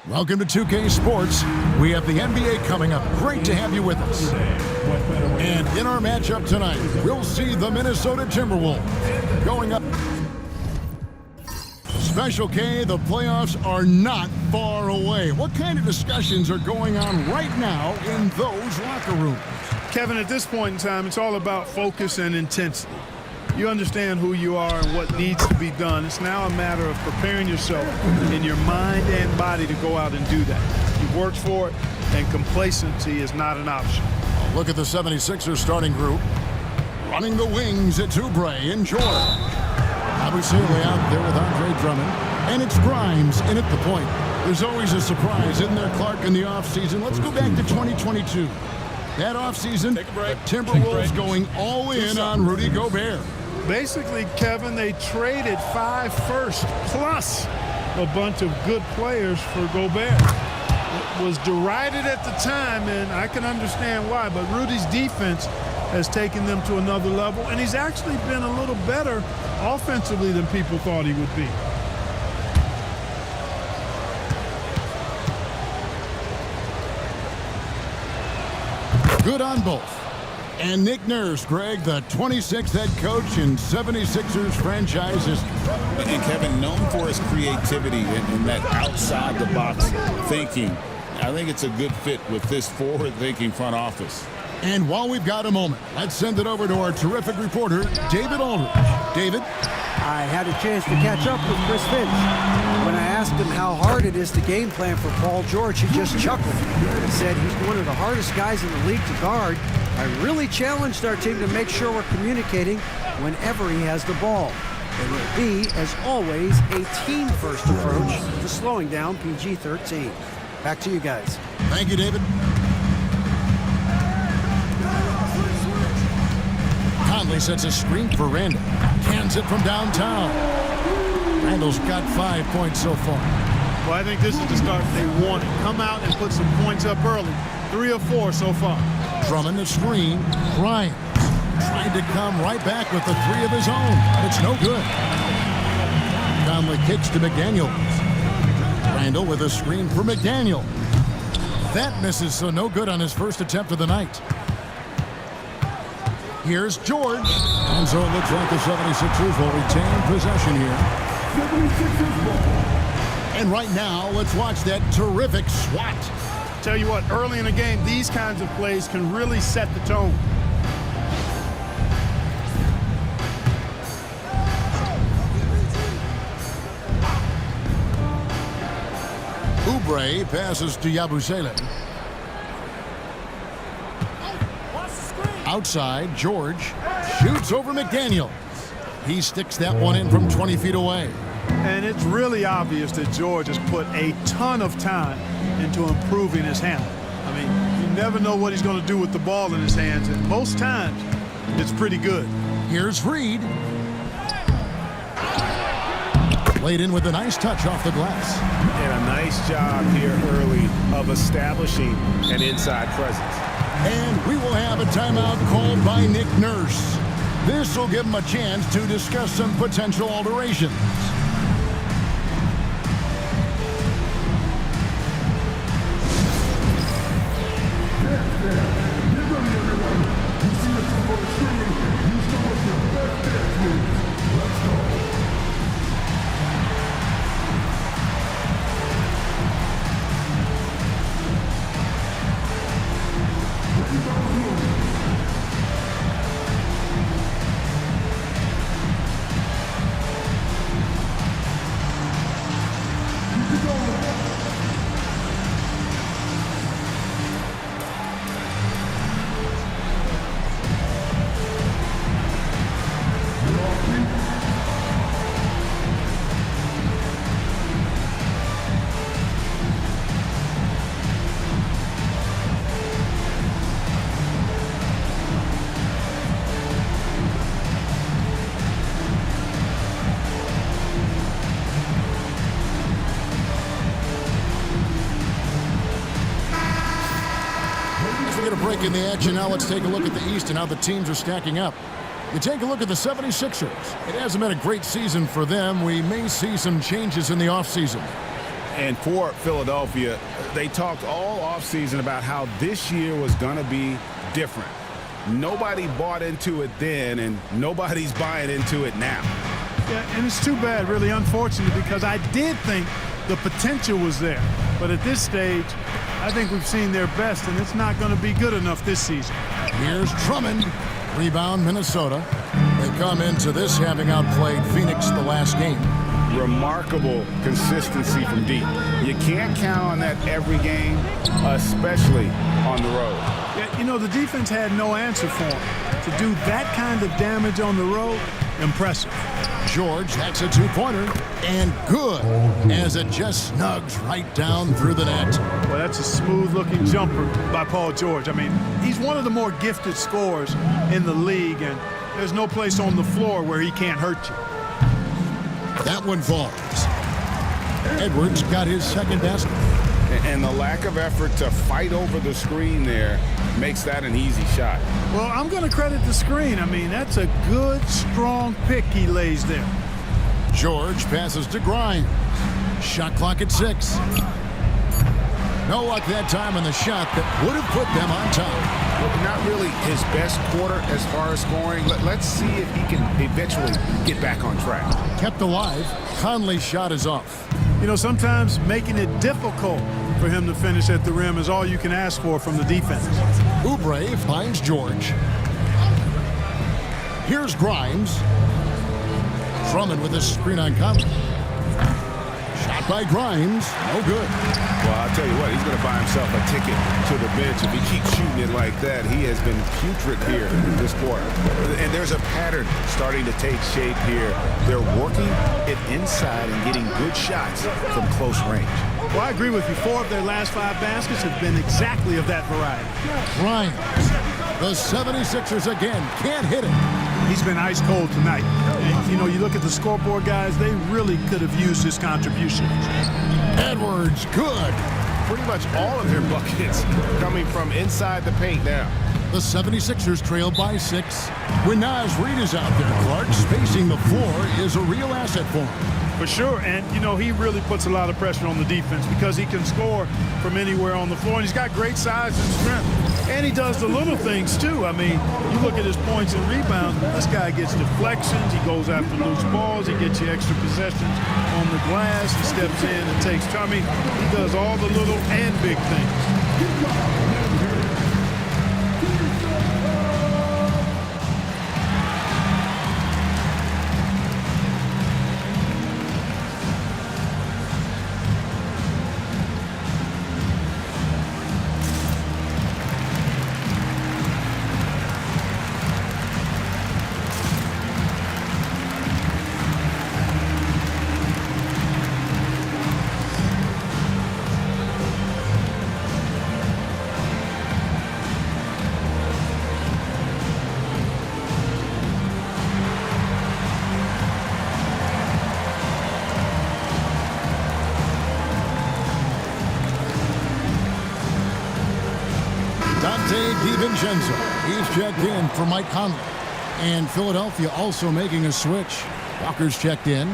Welcome to 2K Sports. We have the NBA coming up. Great to have you with us. And in our matchup tonight, we'll see the Minnesota Timberwolves going up. Special K, the playoffs are not far away. What kind of discussions are going on right now in those locker rooms? Kevin, at this point in time, it's all about focus and intensity. You understand who you are and what needs to be done. It's now a matter of preparing yourself in your mind and body to go out and do that. You've worked for it, and complacency is not an option. Look at the 76ers starting group. Running the wings, it's Oubre and Jordan. Obviously out there with Andre Drummond. And it's Grimes in at the point. There's always a surprise, isn't there, Clark, in the offseason? Let's go back to 2022. That offseason, the Timberwolves going all in on Rudy Gobert. Basically, Kevin, they traded 5 firsts plus a bunch of good players for Gobert. It was derided at the time, and I can understand why, but Rudy's defense has taken them to another level, and he's actually been a little better offensively than people thought he would be. Good on both. And Nick Nurse, Greg, the 26th head coach in 76ers franchise history. And Kevin, known for his creativity and that outside-the-box thinking. I think it's a good fit with this forward-thinking front office. And while we've got a moment, let's send it over to our terrific reporter, David Aldridge. David? I had a chance to catch up with Chris Finch. When I asked him how hard it is to game plan for Paul George, he just chuckled. He said he's one of the hardest guys in the league to guard. I really challenged our team to make sure we're communicating whenever he has the ball. It will be, as always, a team-first approach to slowing down PG-13. Back to you guys. Thank you, David. Conley sets a screen for Randall. Cans it from downtown. Randall's got 5 points so far. Well, I think this is the start they wanted. Come out and put some points up early. 3 or 4 so far. Drummond the screen. Bryant trying to come right back with the 3 of his own. But it's no good. Conley kicks to McDaniel. Randall with a screen for McDaniel. That misses, so no good on his first attempt of the night. Here's George. And so it looks like the 76ers will retain possession here. 76ers ball. And right now, let's watch that terrific swat. Tell you what, early in the game, these kinds of plays can really set the tone. Oubre passes to Yabusele. Outside, George shoots over McDaniel. He sticks that one in from 20 feet away. And it's really obvious that George has put a ton of time into improving his handle. I mean, you never know what he's going to do with the ball in his hands, and most times, it's pretty good. Here's Reed. Laid in with a nice touch off the glass. And a nice job here early of establishing an inside presence. And we will have a timeout called by Nick Nurse. This will give him a chance to discuss some potential alterations. Break in the action now. Let's take a look at the East and how the teams are stacking up. You take a look at the 76ers. It hasn't been a great season for them. We may see some changes in the offseason. And for Philadelphia, they talked all offseason about how this year was going to be different. Nobody bought into it then, and nobody's buying into it now. Yeah, and it's too bad, really unfortunate, because I did think the potential was there. But at this stage, I think we've seen their best, and it's not going to be good enough this season. Here's Drummond. Rebound, Minnesota. They come into this having outplayed Phoenix the last game. Remarkable consistency from deep. You can't count on that every game, especially on the road. Yeah, you know, the defense had no answer for him. To do that kind of damage on the road, impressive. George, that's a two-pointer, and good, as it just snugs right down through the net. Well, that's a smooth-looking jumper by Paul George. I mean, he's one of the more gifted scorers in the league, and there's no place on the floor where he can't hurt you. That one falls. Edwards got his second basket. And the lack of effort to fight over the screen there makes that an easy shot. Well, I'm going to credit the screen. I mean, that's a good, strong pick he lays there. George passes to Grimes. Shot clock at 6. No luck that time on the shot that would have put them on top. Not really his best quarter as far as scoring. Let's see if he can eventually get back on track. Kept alive. Conley's shot is off. You know, sometimes making it difficult for him to finish at the rim is all you can ask for from the defense. Oubre finds George. Here's Grimes. Drummond with a screen on Conley. Shot by Grimes. No good. Well, I'll tell you what, he's going to buy himself a ticket to the bench if he keeps shooting it like that. He has been putrid here this quarter. And there's a pattern starting to take shape here. They're working it inside and getting good shots from close range. Well, I agree with you. 4 of their last 5 baskets have been exactly of that variety. Grimes. The 76ers again can't hit it. He's been ice cold tonight. And, you know, you look at the scoreboard, guys, they really could have used his contribution. Edwards, good. Pretty much all of their buckets coming from inside the paint now. The 76ers trail by 6. When Naz Reid is out there, Clark, spacing the floor is a real asset for him. For sure, and, you know, he really puts a lot of pressure on the defense because he can score from anywhere on the floor, and he's got great size and strength. And he does the little things, too. I mean, you look at his points and rebounds, this guy gets deflections, he goes after loose balls, he gets you extra possessions on the glass, he steps in and takes – I mean, he does all the little and big things. DiVincenzo, he's checked in for Mike Conley. And Philadelphia also making a switch. Walker's checked in.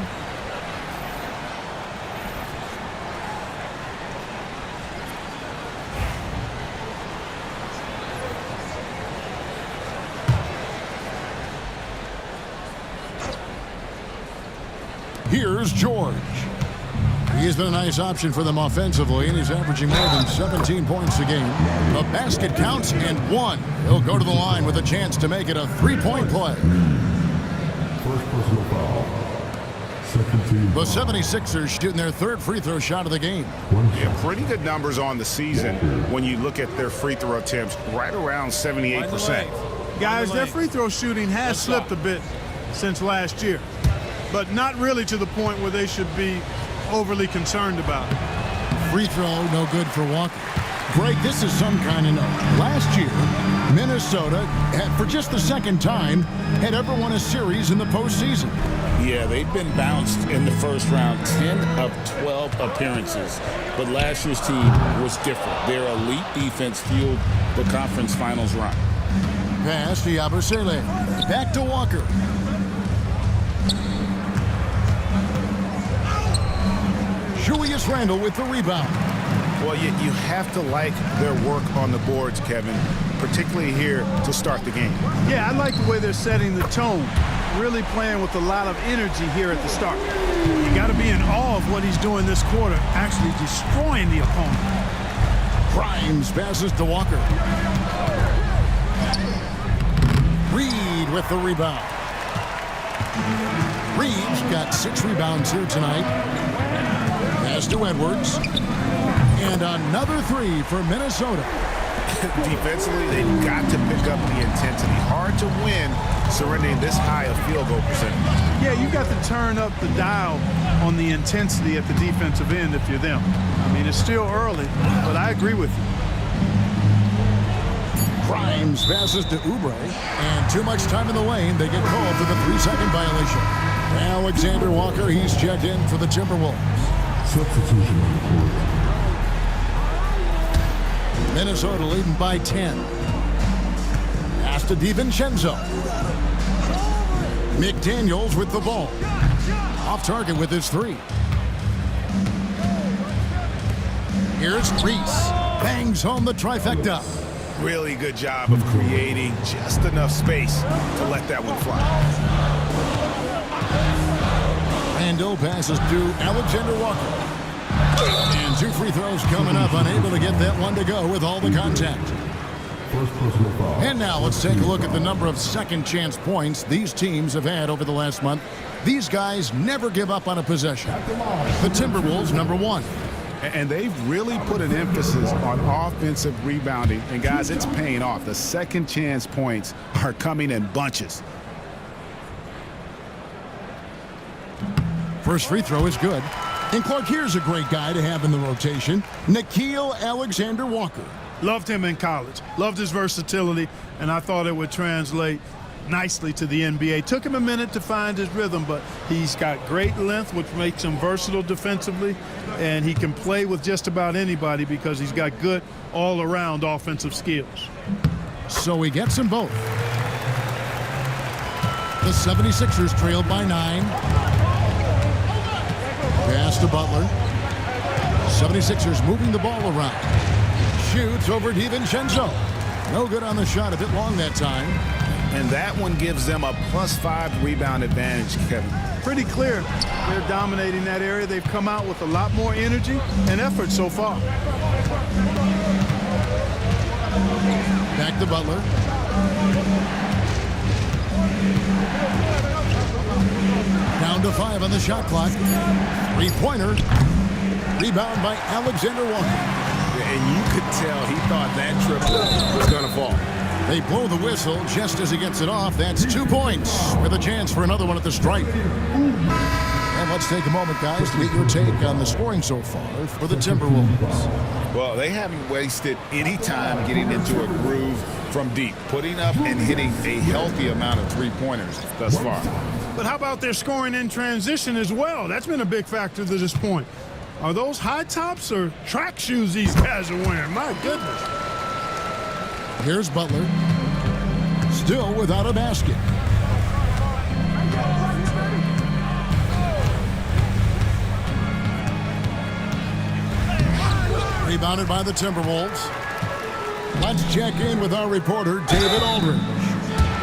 Here's George. He's been a nice option for them offensively, and he's averaging more than 17 points a game. The basket counts and 1. He'll go to the line with a chance to make it a 3-point play. First personal foul. Second team. The 76ers shooting their 3rd free throw shot of the game. Yeah, pretty good numbers on the season when you look at their free throw attempts, right around 78%. Guys, their free throw shooting has slipped a bit since last year, but not really to the point where they should be overly concerned about it. Free throw, no good for Walker. Greg, this is some kind of note. Last year, Minnesota, for just the 2nd time, had ever won a series in the postseason. Yeah, they've been bounced in the first round, 10 of 12 appearances. But last year's team was different. Their elite defense fueled the conference finals run. Pass to Yabusele. Back to Walker. Julius Julius Randle with the rebound. Well, you have to like their work on the boards, Kevin, particularly here to start the game. Yeah, I like the way they're setting the tone. Really playing with a lot of energy here at the start. You got to be in awe of what he's doing this quarter, actually destroying the opponent. Grimes passes to Walker. Reed with the rebound. Reed's got 6 rebounds here tonight. Pass to Edwards. And another 3 for Minnesota. Defensively, they've got to pick up the intensity. Hard to win surrendering this high a field goal percentage. Yeah, you got to turn up the dial on the intensity at the defensive end if you're them. I mean, it's still early, but I agree with you. Grimes passes to Oubre, and too much time in the lane. They get called for the 3-second violation. Alexander Walker, he's checked in for the Timberwolves. Substitution on the court. Minnesota leading by 10. Pass to DiVincenzo. McDaniels with the ball. Off target with his 3. Here's Reese. Bangs home the trifecta. Really good job of creating just enough space to let that one fly. Randle passes to Alexander Walker. And 2 free throws coming up, unable to get that one to go with all the contact. First personal foul. And now let's take a look at the number of second chance points these teams have had over the last month. These guys never give up on a possession. The Timberwolves, number 1. And they've really put an emphasis on offensive rebounding. And guys, it's paying off. The second chance points are coming in bunches. First free throw is good. And Clark, here's a great guy to have in the rotation. Nickeil Alexander-Walker. Loved him in college. Loved his versatility, and I thought it would translate nicely to the NBA. Took him a minute to find his rhythm, but he's got great length, which makes him versatile defensively, and he can play with just about anybody because he's got good all-around offensive skills. So he gets them both. The 76ers trailed by 9. Pass to Butler. 76ers moving the ball around. Shoots over DiVincenzo. No good on the shot, a bit long that time. And that one gives them a +5 rebound advantage, Kevin. Pretty clear they're dominating that area. They've come out with a lot more energy and effort so far. Back to Butler. Down to 5 on the shot clock. 3-pointer. Rebound by Alexander Walker. And you could tell he thought that triple was going to fall. They blow the whistle just as he gets it off. That's 2 points with a chance for another one at the stripe. And let's take a moment, guys, to get your take on the scoring so far for the Timberwolves. Well, they haven't wasted any time getting into a groove from deep, putting up and hitting a healthy amount of 3-pointers thus far. But how about their scoring in transition as well? That's been a big factor to this point. Are those high tops or track shoes these guys are wearing? My goodness. Here's Butler. Still without a basket. Rebounded by the Timberwolves. Let's check in with our reporter, David Aldridge.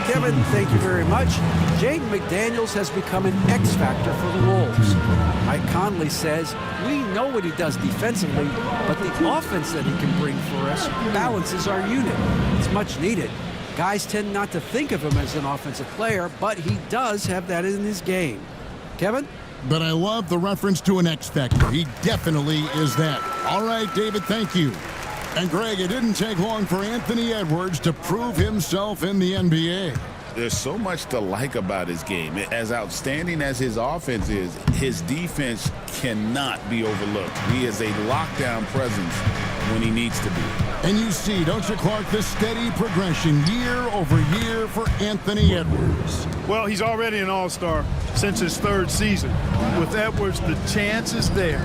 Kevin, thank you very much. Jaden McDaniels has become an X factor for the Wolves. Mike Conley says, we know what he does defensively, but the offense that he can bring for us balances our unit. It's much needed. Guys tend not to think of him as an offensive player, but he does have that in his game. Kevin? But I love the reference to an X factor. He definitely is that. All right, David, thank you. And Greg, it didn't take long for Anthony Edwards to prove himself in the NBA. There's so much to like about his game. As outstanding as his offense is, his defense cannot be overlooked. He is a lockdown presence when he needs to be. And you see, don't you, Clark, the steady progression year over year for Anthony Edwards. Well, he's already an all-star since his 3rd season. With Edwards, the chance is there,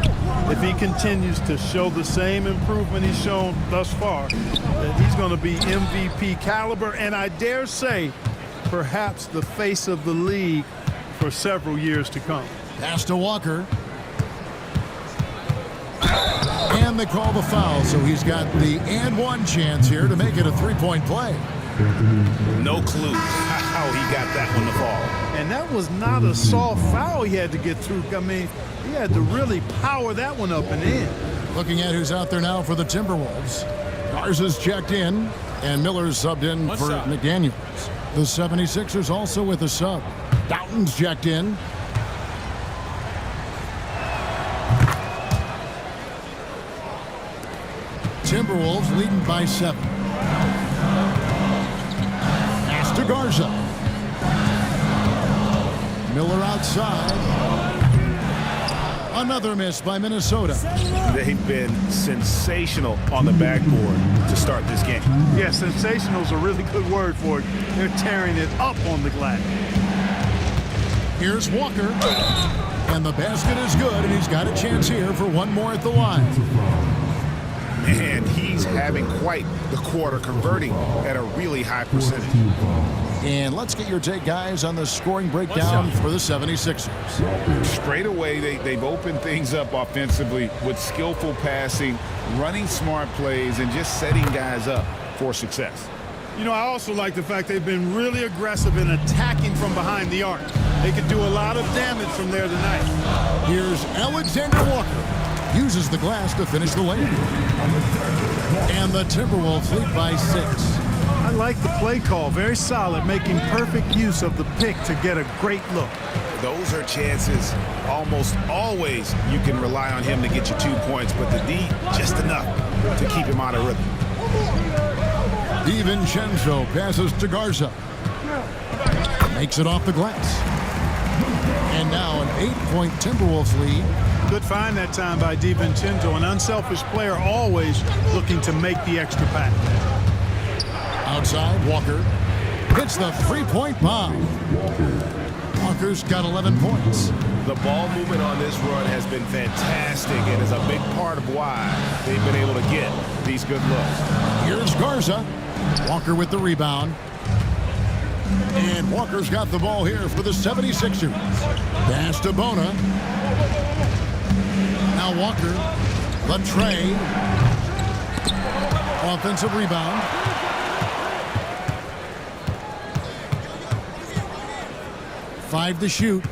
if he continues to show the same improvement he's shown thus far, that he's going to be MVP caliber, and I dare say, perhaps the face of the league for several years to come. Pass to Walker. And they call the foul, so he's got the and one chance here to make it a three-point play. No clue how he got that one to fall. And that was not a soft foul he had to get through. I mean, he had to really power that one up and in. Looking at who's out there now for the Timberwolves. Garza's checked in, and Miller's subbed in for McDaniels. The 76ers also with a sub. Doughton's checked in. Timberwolves leading by 7. Pass to Garza. Miller outside. Another miss by Minnesota. They've been sensational on the backboard to start this game. Yeah, sensational is a really good word for it. They're tearing it up on the glass. Here's Walker. And the basket is good, and he's got a chance here for one more at the line. And he's having quite the quarter, converting at a really high percentage. And let's get your take, guys, on the scoring breakdown for the 76ers. Straight away, they've opened things up offensively with skillful passing, running smart plays, and just setting guys up for success. You know, I also like the fact they've been really aggressive in attacking from behind the arc. They could do a lot of damage from there tonight. Here's Alexander Walker. Uses the glass to finish the lane. And the Timberwolves lead by 6. I like the play call. Very solid, making perfect use of the pick to get a great look. Those are chances almost always you can rely on him to get you 2 points, but the D, just enough to keep him out of rhythm. DiVincenzo passes to Garza. Makes it off the glass. And now an 8-point Timberwolves lead. Good find that time by DiVincenzo, an unselfish player always looking to make the extra pass. Outside, Walker hits the three-point bomb. Walker's got 11 points. The ball movement on this run has been fantastic and is a big part of why they've been able to get these good looks. Here's Garza. Walker with the rebound. And Walker's got the ball here for the 76ers. Pass to Bona. Now Walker, the tray. Offensive rebound. Five to shoot.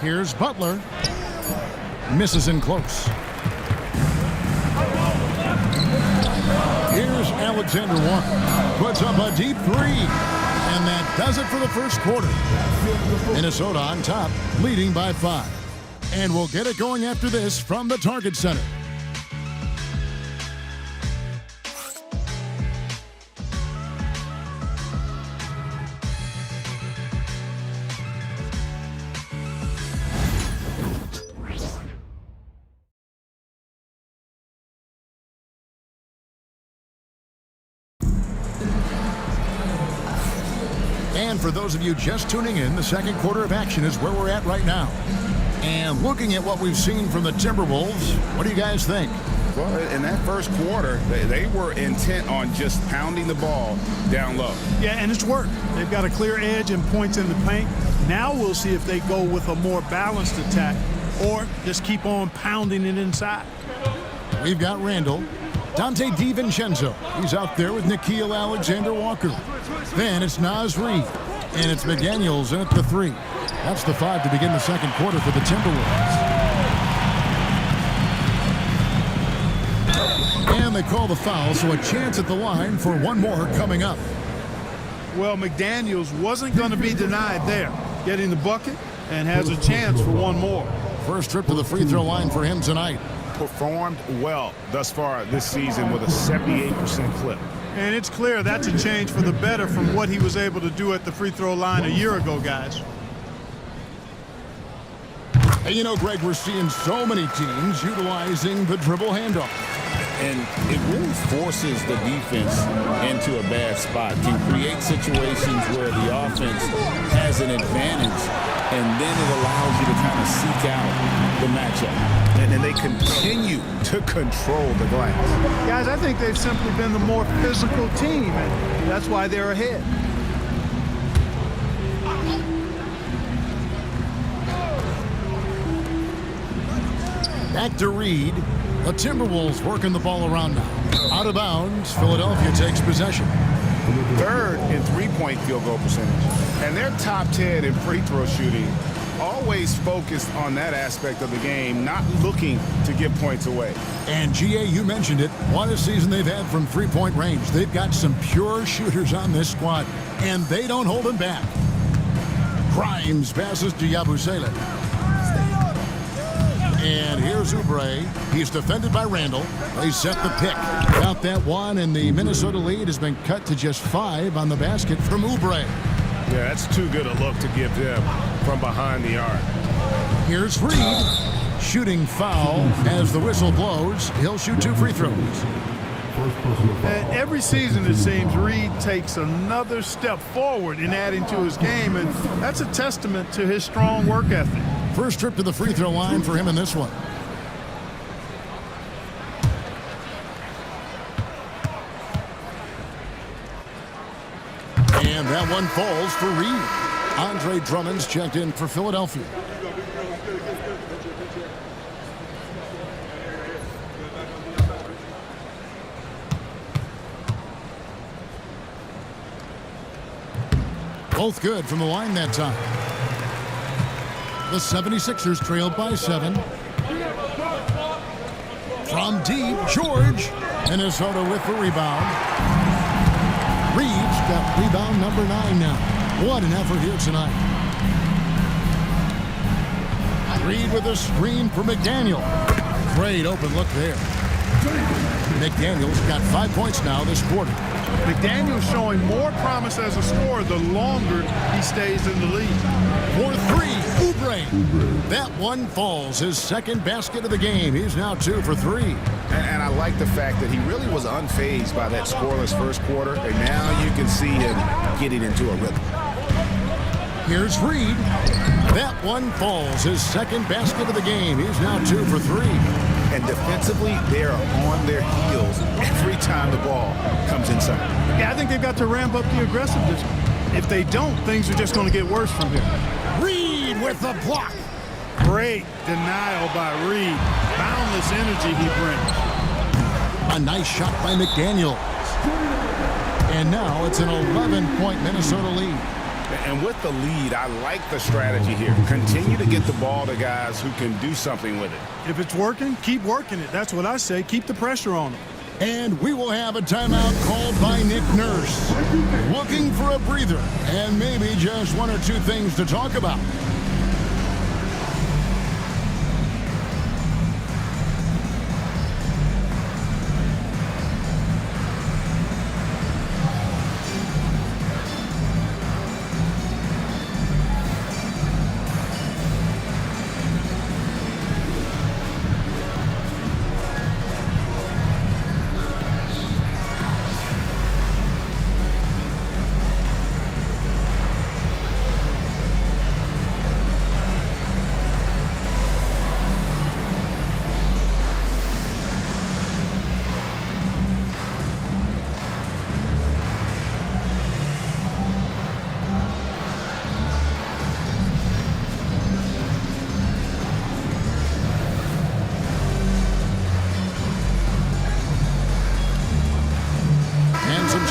Here's Butler. Misses in close. Here's Alexander Walker. Puts up a deep three. And that does it for the first quarter. Minnesota on top, leading by 5. And we'll get it going after this from the Target Center. And for those of you just tuning in, the second quarter of action is where we're at right now. And looking at what we've seen from the Timberwolves, what do you guys think? Well, in that first quarter, they were intent on just pounding the ball down low. Yeah, and it's worked. They've got a clear edge and points in the paint. Now we'll see if they go with a more balanced attack or just keep on pounding it inside. We've got Randall. Dante DiVincenzo. He's out there with Nickeil Alexander-Walker. Then it's Naz Reid. And it's McDaniels in at the 3. That's the 5 to begin the second quarter for the Timberwolves. And they call the foul, so a chance at the line for one more coming up. Well, McDaniels wasn't going to be denied there. Getting the bucket and has a chance for one more. First trip to the free throw line for him tonight. Performed well thus far this season with a 78% clip. And it's clear that's a change for the better from what he was able to do at the free throw line a year ago, guys. And you know, Greg, we're seeing so many teams utilizing the dribble handoff. And it really forces the defense into a bad spot, can create situations where the offense has an advantage, and then it allows you to kind of seek out the matchup. And then they continue to control the glass. Guys, I think they've simply been the more physical team, and that's why they're ahead. Back to Reid. The Timberwolves working the ball around now. Out of bounds, Philadelphia takes possession. Third in three-point field goal percentage. And they're top 10 in free throw shooting. Always focused on that aspect of the game, not looking to give points away. And GA, you mentioned it. What a season they've had from three-point range. They've got some pure shooters on this squad, and they don't hold them back. Grimes passes to Yabusele. And here's Oubre. He's defended by Randall. They set the pick. Got that one, and the Minnesota lead has been cut to just 5 on the basket from Oubre. Yeah, that's too good a look to give them from behind the arc. Here's Reed. Shooting foul as the whistle blows. He'll shoot 2 free throws. First personal foul. And every season, it seems, Reed takes another step forward in adding to his game, and that's a testament to his strong work ethic. First trip to the free throw line for him in this one. And that one falls for Reed. Andre Drummond's checked in for Philadelphia. Both good from the line that time. The 76ers trailed by 7. From deep, George. Minnesota with the rebound. Reeves got rebound number 9 now. What an effort here tonight. Reed with a screen for McDaniel. Great open look there. McDaniel's got 5 points now this quarter. McDaniel's showing more promise as a scorer the longer he stays in the league. For 3, Oubre. That one falls. His second basket of the game. He's now 2 for 3. And I like the fact that he really was unfazed by that scoreless first quarter, and now you can see him getting into a rhythm. Here's Reed. That one falls. His second basket of the game. He's now 2 for 3. And defensively, they're on their heels every time the ball comes inside. Yeah, I think they've got to ramp up the aggressiveness. If they don't, things are just going to get worse from here. Reed with the block. Great denial by Reed. Boundless energy he brings. A nice shot by McDaniel. And now it's an 11-point Minnesota lead. And with the lead, I like the strategy here. Continue to get the ball to guys who can do something with it. If it's working, keep working it. That's what I say. Keep the pressure on them. And we will have a timeout called by Nick Nurse. Looking for a breather and maybe just 1 or 2 things to talk about.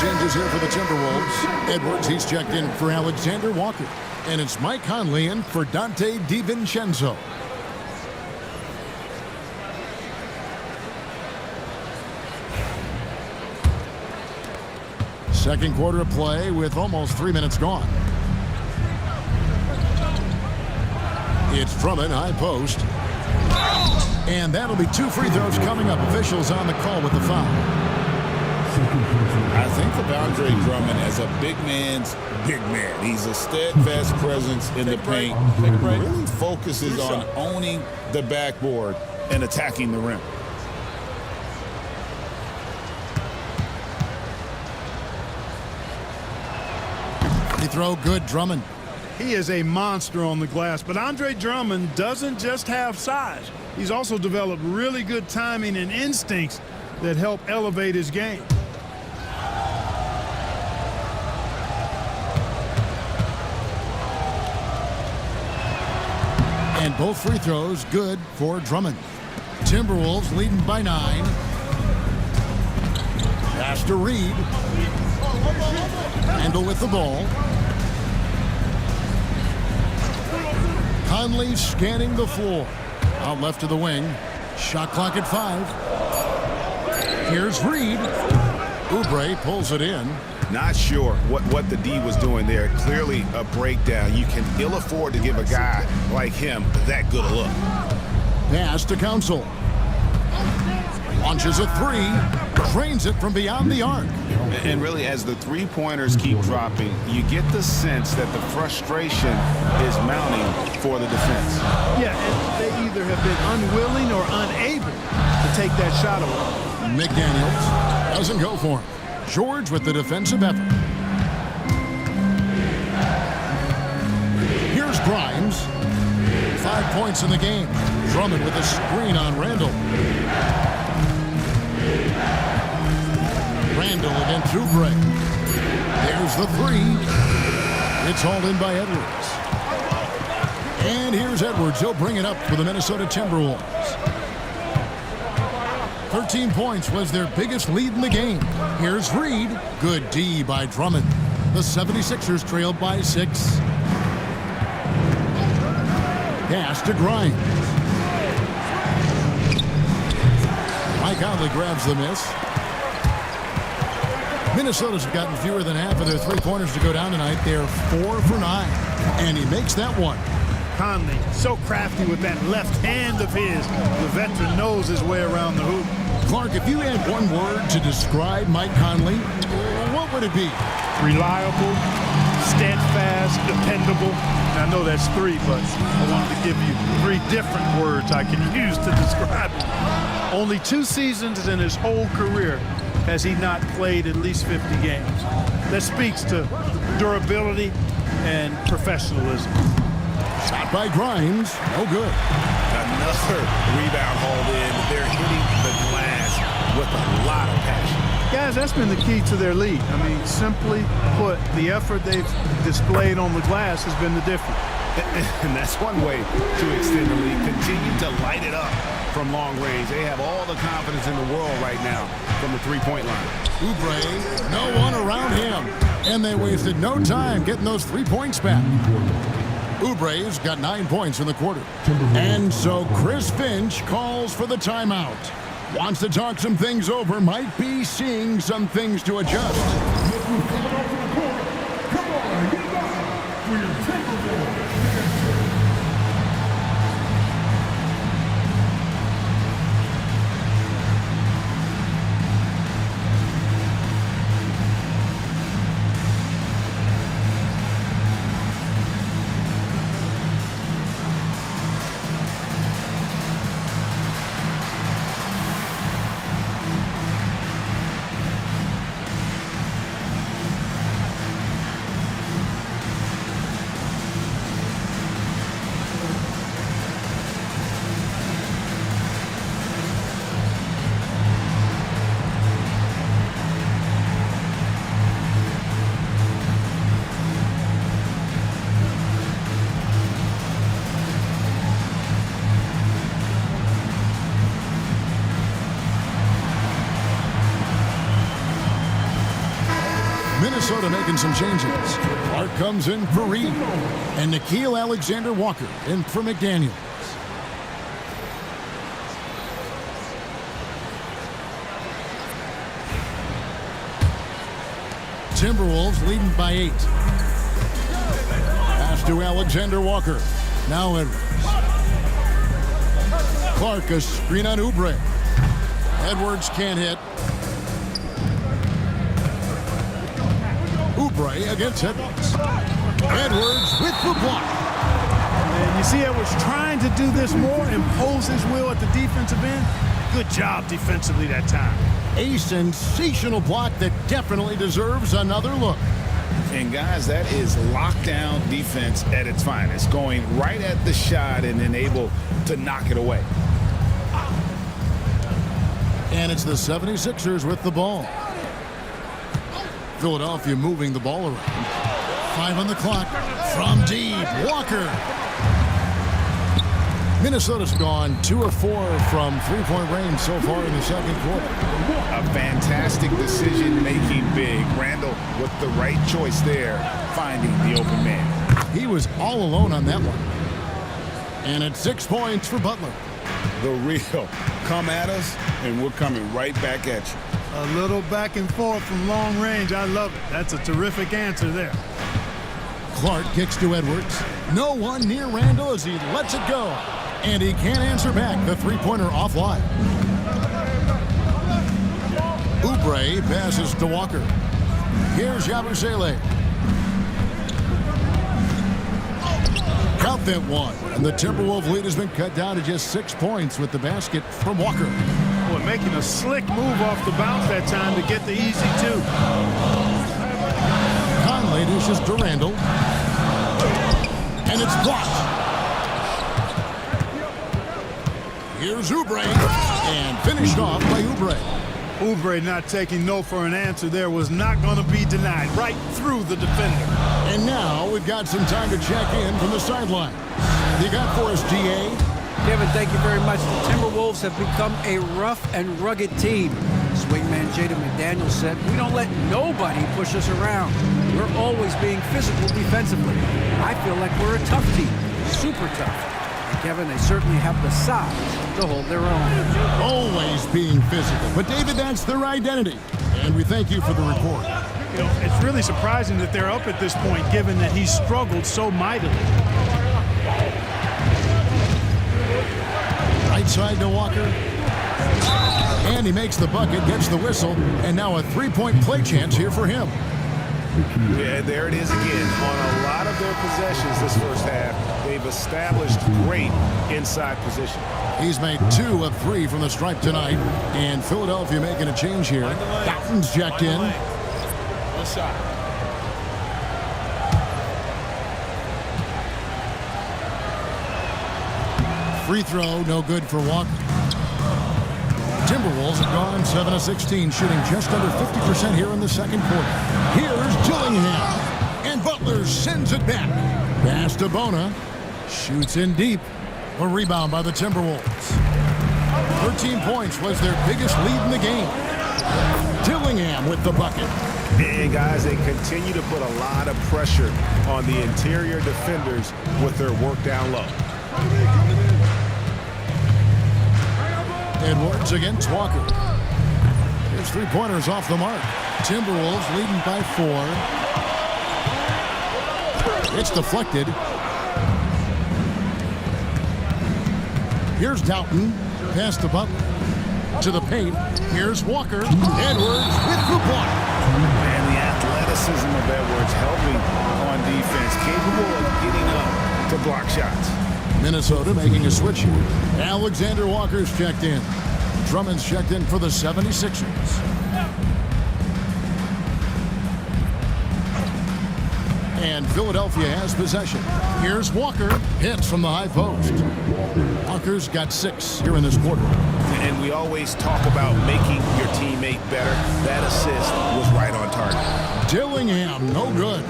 Changes here for the Timberwolves. Edwards, he's checked in for Alexander Walker. And it's Mike Conley in for Dante DiVincenzo. Second quarter of play with almost 3 minutes gone. It's Drummond, high post. And that'll be 2 free throws coming up. Officials on the call with the foul. I think of Andre Drummond as a big man's big man. He's a steadfast presence in the paint. Really focuses on owning the backboard and attacking the rim. Free throw good, Drummond. He is a monster on the glass, but Andre Drummond doesn't just have size. He's also developed really good timing and instincts that help elevate his game. And both free throws good for Drummond. Timberwolves leading by 9. Pass to Reed. Handle with the ball. Conley scanning the floor. Out left to the wing. Shot clock at 5. Here's Reed. Oubre pulls it in. Not sure what the D was doing there. Clearly a breakdown. You can ill afford to give a guy like him that good a look. Pass to Council. Launches a 3. Drains it from beyond the arc. And really, as the three-pointers keep dropping, you get the sense that the frustration is mounting for the defense. Yeah, and they either have been unwilling or unable to take that shot away. McDaniels doesn't go for him. George with the defensive effort. Here's Grimes. 5 points in the game. Drummond with a screen on Randall. Randall against Oubre. There's the 3. It's hauled in by Edwards. And here's Edwards. He'll bring it up for the Minnesota Timberwolves. 13 points was their biggest lead in the game. Here's Reed. Good D by Drummond. The 76ers trailed by 6. Pass to Grimes. Mike Conley grabs the miss. Minnesota's gotten fewer than half of their three-pointers to go down tonight. They're 4 for 9. And he makes that one. Conley, so crafty with that left hand of his. The veteran knows his way around the hoop. Clark, if you had one word to describe Mike Conley, what would it be? Reliable, steadfast, dependable. And I know that's 3, but I wanted to give you 3 different words I can use to describe him. Only 2 seasons in his whole career has he not played at least 50 games. That speaks to durability and professionalism. Shot by Grimes. No good. Another rebound hauled in. They're hitting the glass with a lot of passion. Guys, that's been the key to their lead. I mean, simply put, the effort they've displayed on the glass has been the difference. And that's one way to extend the lead. Continue to light it up from long range. They have all the confidence in the world right now from the three-point line. Oubre, no one around him. And they wasted no time getting those 3 points back. Oubre's got 9 points in the quarter. And so Chris Finch calls for the timeout. Wants to talk some things over, might be seeing some things to adjust. Minnesota making some changes. Clark comes in for Reed. And Nickeil Alexander-Walker in for McDaniels. Timberwolves leading by 8. Pass to Alexander-Walker. Now Edwards. Clark, a screen on Oubre. Edwards can't hit. Oubre against Edwards. Edwards with the block. And you see Edwards trying to do this more, impose his will at the defensive end. Good job defensively that time. A sensational block that definitely deserves another look. And guys, that is lockdown defense at its finest. Going right at the shot and then able to knock it away. And it's the 76ers with the ball. Philadelphia moving the ball around. 5 on the clock. From deep, Walker. Minnesota's gone 2 of 4 from three-point range so far in the second quarter. A fantastic decision-making big. Randall with the right choice there, finding the open man. He was all alone on that one. And it's 6 points for Butler. The real come at us, and we're coming right back at you. A little back and forth from long range. I love it. That's a terrific answer there. Clark kicks to Edwards. No one near Randall as he lets it go. And he can't answer back. The three-pointer offline. Oubre passes to Walker. Here's Yabusele. Count that one. And the Timberwolves lead has been cut down to just 6 points with the basket from Walker. Boy, making a slick move off the bounce that time to get the easy two. Conley dishes to Randall. And it's blocked. Here's Oubre, and finished off by Oubre. Oubre not taking no for an answer there was not going to be denied. Right through the defender. And now we've got some time to check in from the sideline. You got for us, DA? Kevin, thank you very much. The Timberwolves have become a rough and rugged team. Swingman Jaden McDaniel said, "We don't let nobody push us around. We're always being physical defensively. I feel like we're a tough team, super tough." And Kevin, they certainly have the size to hold their own. Always being physical. But, David, that's their identity. And we thank you for the report. You know, it's really surprising that they're up at this point, given that he struggled so mightily. Right side to Walker. And he makes the bucket, gets the whistle, and now a three-point play chance here for him. Yeah, there it is again. On a lot of their possessions this first half, they've established great inside position. He's made 2 of 3 from the stripe tonight. And Philadelphia making a change here. Dalton's checked in. Good shot. Free throw, no good for Walker. Timberwolves have gone 7 of 16, shooting just under 50% here in the second quarter. Here's Dillingham, and Butler sends it back. Pass to Bona, shoots in deep. A rebound by the Timberwolves. 13 points was their biggest lead in the game. Dillingham with the bucket. And guys, they continue to put a lot of pressure on the interior defenders with their work down low. Edwards against Walker. His three-pointers off the mark. Timberwolves leading by 4. It's deflected. Here's Dalton. Pass to Butler. To the paint. Here's Walker. Edwards with the block. And the athleticism of Edwards helping on defense, capable of getting up to block shots. Minnesota making a switch here. Alexander Walker's checked in. Drummond's checked in for the 76ers. And Philadelphia has possession. Here's Walker. Hits from the high post. Walker's got 6 here in this quarter. And we always talk about making your teammate better. That assist was right on target. Dillingham, no good.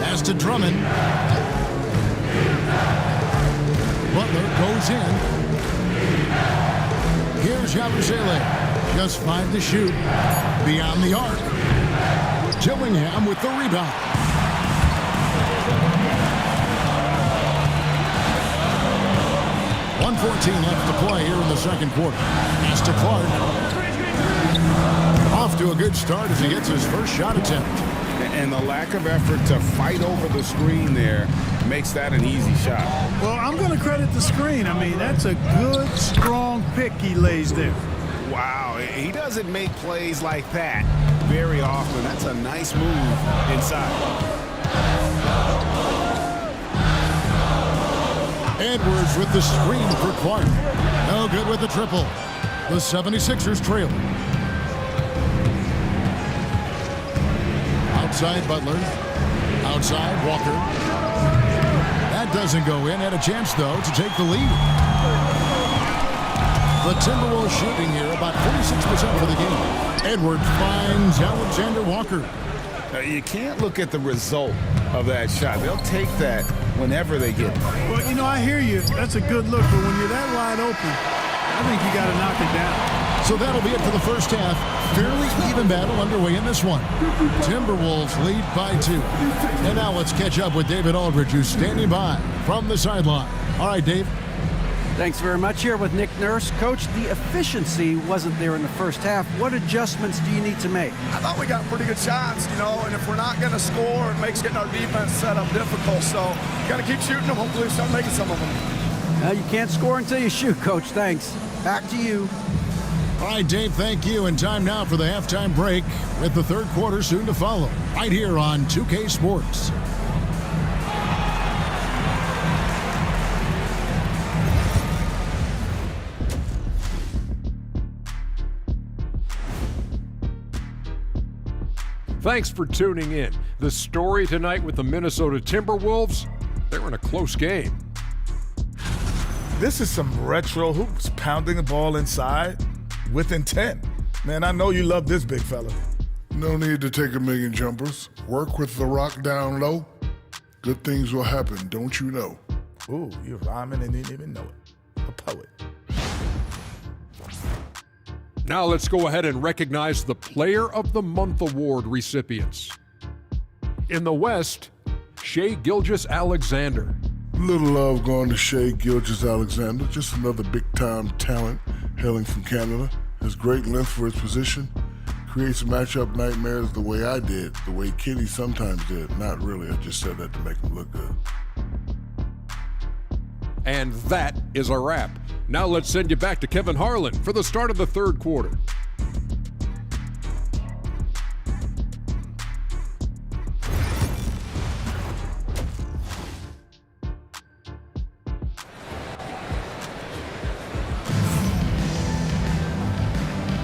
Pass to Drummond. Butler goes in. Here's Yabusele. Just 5 to shoot. Beyond the arc. Dillingham with the rebound. .114 left to play here in the second quarter. Pass to Clark. Off to a good start as he gets his first shot attempt. And the lack of effort to fight over the screen there makes that an easy shot. Well, I'm going to credit the screen. I mean, that's a good, strong pick he lays there. Wow, he doesn't make plays like that very often. That's a nice move inside. Edwards with the screen for Clark. No good with the triple. The 76ers trail. Outside Butler. Outside Walker. That doesn't go in. Had a chance, though, to take the lead. The Timberwolves shooting here about 46% for the game. Edwards finds Alexander Walker. You can't look at the result of that shot. They'll take that whenever they get it. Well, you know, I hear you. That's a good look, but when you're that wide open, I think you got to knock it down. So that'll be it for the first half. Fairly even battle underway in this one. Timberwolves lead by 2. And now let's catch up with David Aldridge, who's standing by from the sideline. All right, Dave. Thanks very much. Here with Nick Nurse. Coach, the efficiency wasn't there in the first half. What adjustments do you need to make? I thought we got pretty good shots, you know, and if we're not going to score, it makes getting our defense set up difficult. So got to keep shooting them. Hopefully we start making some of them. You can't score until you shoot, Coach. Thanks. Back to you. All right, Dave, thank you. And time now for the halftime break with the third quarter soon to follow right here on 2K Sports. Thanks for tuning in. The story tonight with the Minnesota Timberwolves, they're in a close game. This is some retro hoops, pounding the ball inside with intent. Man, I know you love this big fella. No need to take a million jumpers. Work with the rock down low. Good things will happen, don't you know? Ooh, you're rhyming and didn't even know it. A poet. Now let's go ahead and recognize the Player of the Month Award recipients. In the West, Shai Gilgeous-Alexander. Little love going to Shai Gilgeous-Alexander, just another big-time talent hailing from Canada. Has great length for his position. Creates matchup nightmares the way I did, the way Kitty sometimes did. Not really, I just said that to make him look good. And that is a wrap. Now let's send you back to Kevin Harlan for the start of the third quarter.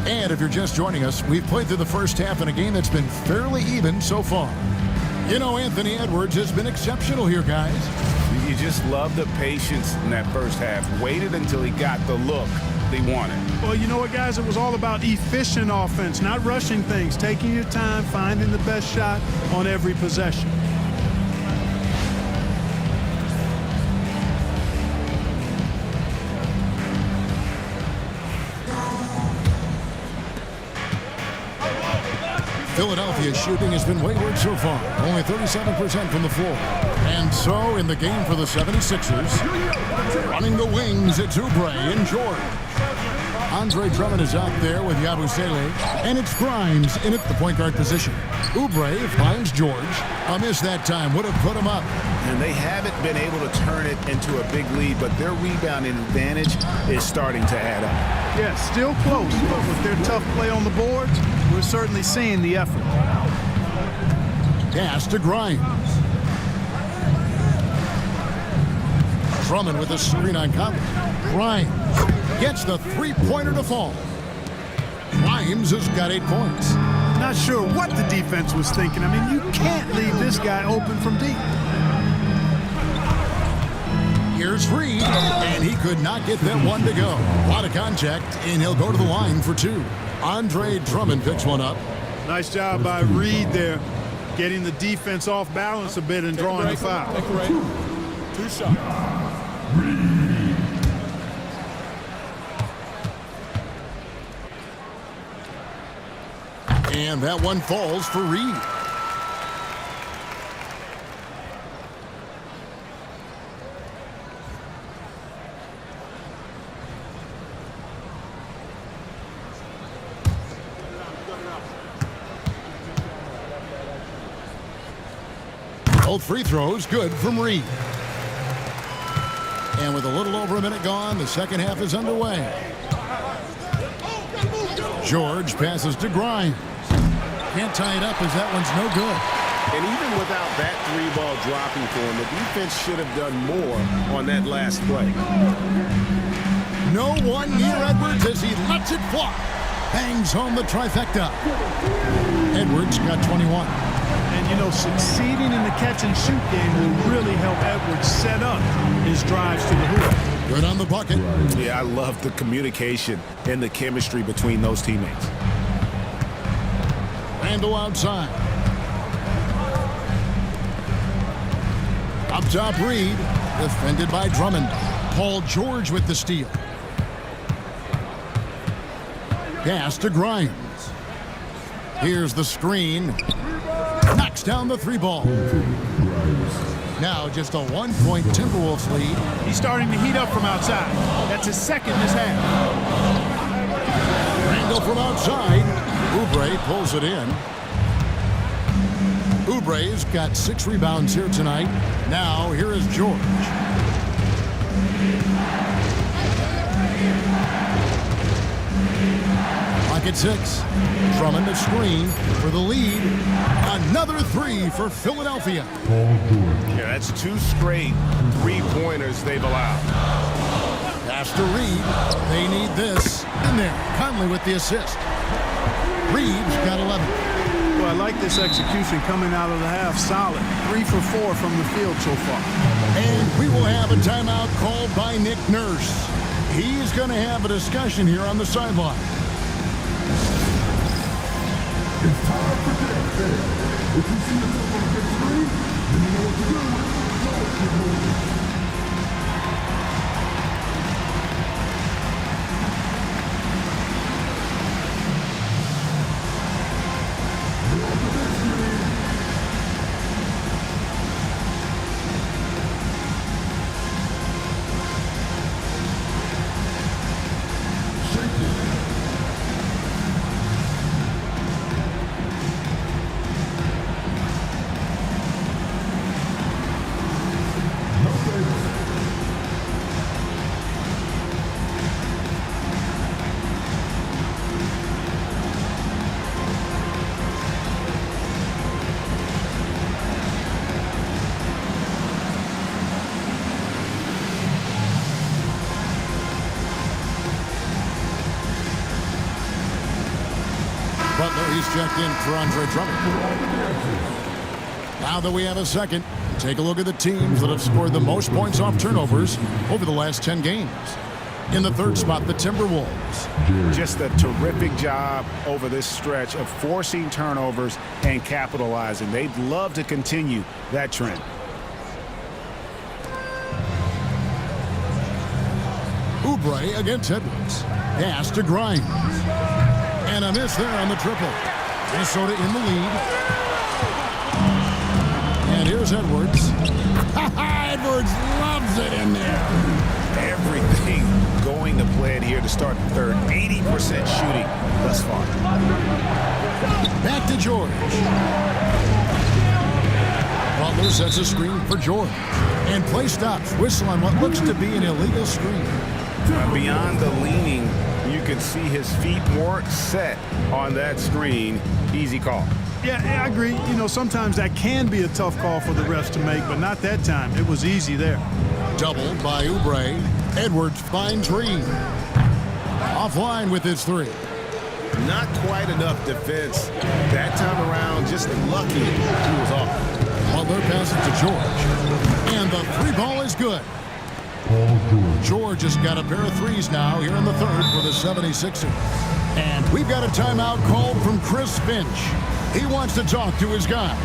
And if you're just joining us, we've played through the first half in a game that's been fairly even so far. You know, Anthony Edwards has been exceptional here, guys. You just love the patience in that first half. Waited until he got the look they wanted. Well, you know what, guys? It was all about efficient offense, not rushing things, taking your time, finding the best shot on every possession. Philadelphia's shooting has been wayward so far, only 37% from the floor. And so in the game for the 76ers, running the wings, it's Oubre and George. Andre Drummond is out there with Yabusele, and it's Grimes in at the point guard position. Oubre finds George. A miss that time would have put him up. And they haven't been able to turn it into a big lead, but their rebounding advantage is starting to add up. Yeah, still close, but with their tough play on the boards, we're certainly seeing the effort. Pass to Grimes. Drummond with a screen on Conley. Grimes gets the three-pointer to fall. Grimes has got 8 points. Not sure what the defense was thinking. I mean, you can't leave this guy open from deep. Here's Reed, and he could not get that one to go. A lot of contact, and he'll go to the line for 2. Andre Drummond picks one up. Nice job by Reed there, getting the defense off balance a bit and drawing the foul. Two shots. And that one falls for Reed. Both free throws good from Reed. And with a little over a minute gone, the second half is underway. George passes to Grimes. Can't tie it up as that one's no good. And even without that 3-ball dropping for him, the defense should have done more on that last play. No one near Edwards as he lets it fly. Bangs home the trifecta. Edwards got 21. And, you know, succeeding in the catch-and-shoot game will really help Edwards set up his drives to the hoop. Good on the bucket. Yeah, I love the communication and the chemistry between those teammates. Randall outside. Up top, Reed. Defended by Drummond. Paul George with the steal. Pass to Grimes. Here's the screen. Knocks down the three ball. Now just a 1-point Timberwolves lead. He's starting to heat up from outside. That's his second this half. Randall from outside. Oubre pulls it in. Oubre's got 6 rebounds here tonight. Now here is George. Lock at 6. Drummond the screen for the lead. Another 3 for Philadelphia. Yeah, that's 2 straight 3-pointers they've allowed. Pass to Reed. They need this. In there. Conley with the assist. Reed's got 11. Well, I like this execution coming out of the half. Solid. 3 for 4 from the field so far. And we will have a timeout called by Nick Nurse. He's going to have a discussion here on the sideline. It's time for defense. If you see yourself on the big screen, you know what to do. Butler, he's checked in for Andre Drummond. Now that we have a second, take a look at the teams that have scored the most points off turnovers over the last 10 games. In the third spot, the Timberwolves. Just a terrific job over this stretch of forcing turnovers and capitalizing. They'd love to continue that trend. Oubre against Edwards. Pass to Grimes. And a miss there on the triple. Minnesota in the lead. And here's Edwards. Edwards loves it in there. Everything going to plan here to start the third. 80% shooting thus far. Back to George. Butler sets a screen for George. And play stops. Whistle on what looks to be an illegal screen. Beyond the leaning, you can see his feet weren't set on that screen. Easy call. Yeah, I agree. You know, sometimes that can be a tough call for the refs to make, but not that time. It was easy there. Doubled by Oubre. Edwards finds Reed. Offline with his 3. Not quite enough defense. That time around, just lucky he was off. Butler passes to George. And the 3 ball is good. George has got a pair of 3s now here in the third for the 76ers. And we've got a timeout called from Chris Finch. He wants to talk to his guys.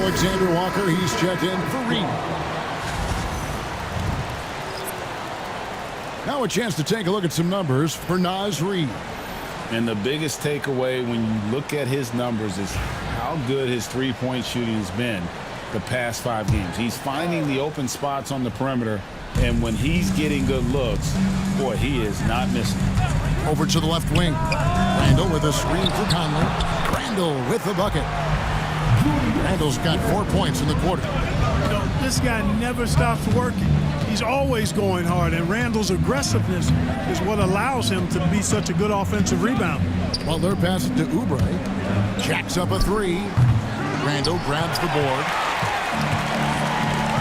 Alexander Walker, he's checked in for Reed. Now a chance to take a look at some numbers for Naz Reid. And the biggest takeaway when you look at his numbers is how good his three-point shooting has been the past 5 games. He's finding the open spots on the perimeter, and when he's getting good looks, boy, he is not missing. Over to the left wing. Randall with a screen for Conley. Randall with the bucket. Randall's got 4 points in the quarter. You know, this guy never stops working. He's always going hard, and Randall's aggressiveness is what allows him to be such a good offensive rebounder. Butler passes to Oubre. Jacks up a 3. Randall grabs the board.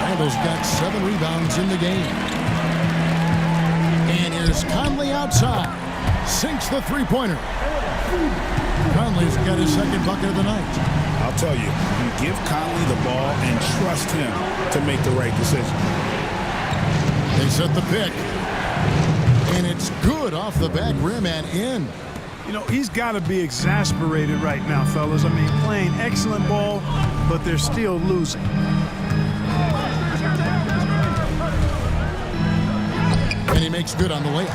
Randall's got 7 rebounds in the game. And here's Conley outside. Sinks the three-pointer. Conley's got his second bucket of the night. I'll tell you give Conley the ball and trust him to make the right decision. They set the pick. And it's good off the back rim and in. You know, he's got to be exasperated right now, fellas. I mean, playing excellent ball, but they're still losing. And he makes good on the layup.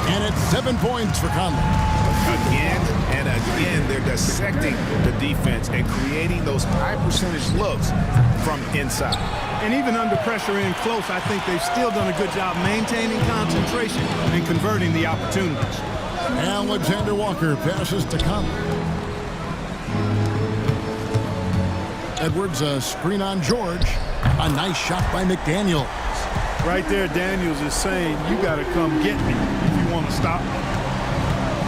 And it's 7 points for Conley. Again and again, they're dissecting the defense and creating those high-percentage looks from inside. And even under pressure in close, I think they've still done a good job maintaining concentration and converting the opportunities. Alexander Walker passes to Conley. Edwards, a screen on George. A nice shot by McDaniel. Right there, Daniels is saying, you got to come get me if you want to stop me.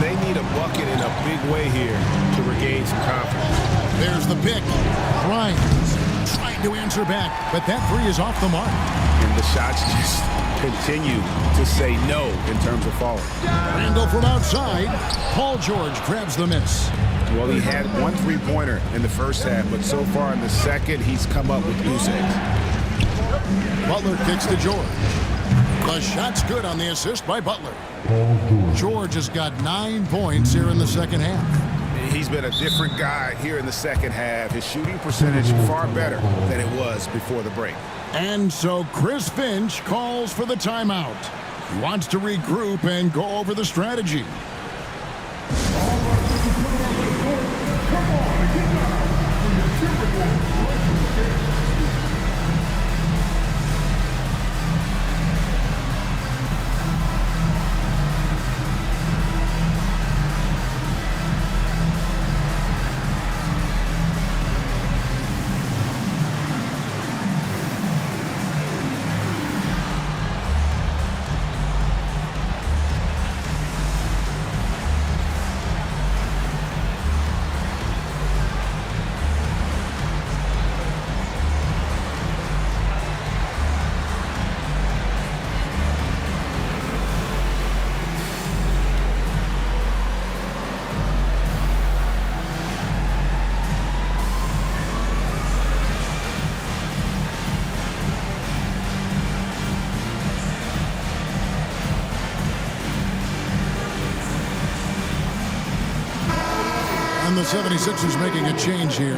They need a bucket in a big way here to regain some confidence. There's the pick. Grimes trying to answer back, but that 3 is off the mark. And the shots just continue to say no in terms of falling. Randall from outside. Paul George grabs the miss. Well, he had 1 3-pointer in the first half, but so far in the second, he's come up with goose eggs. Butler kicks to George. The shot's good on the assist by Butler. George has got 9 points here in the second half. He's been a different guy here in the second half. His shooting percentage far better than it was before the break. And so Chris Finch calls for the timeout. He wants to regroup and go over the strategy. And the 76ers making a change here.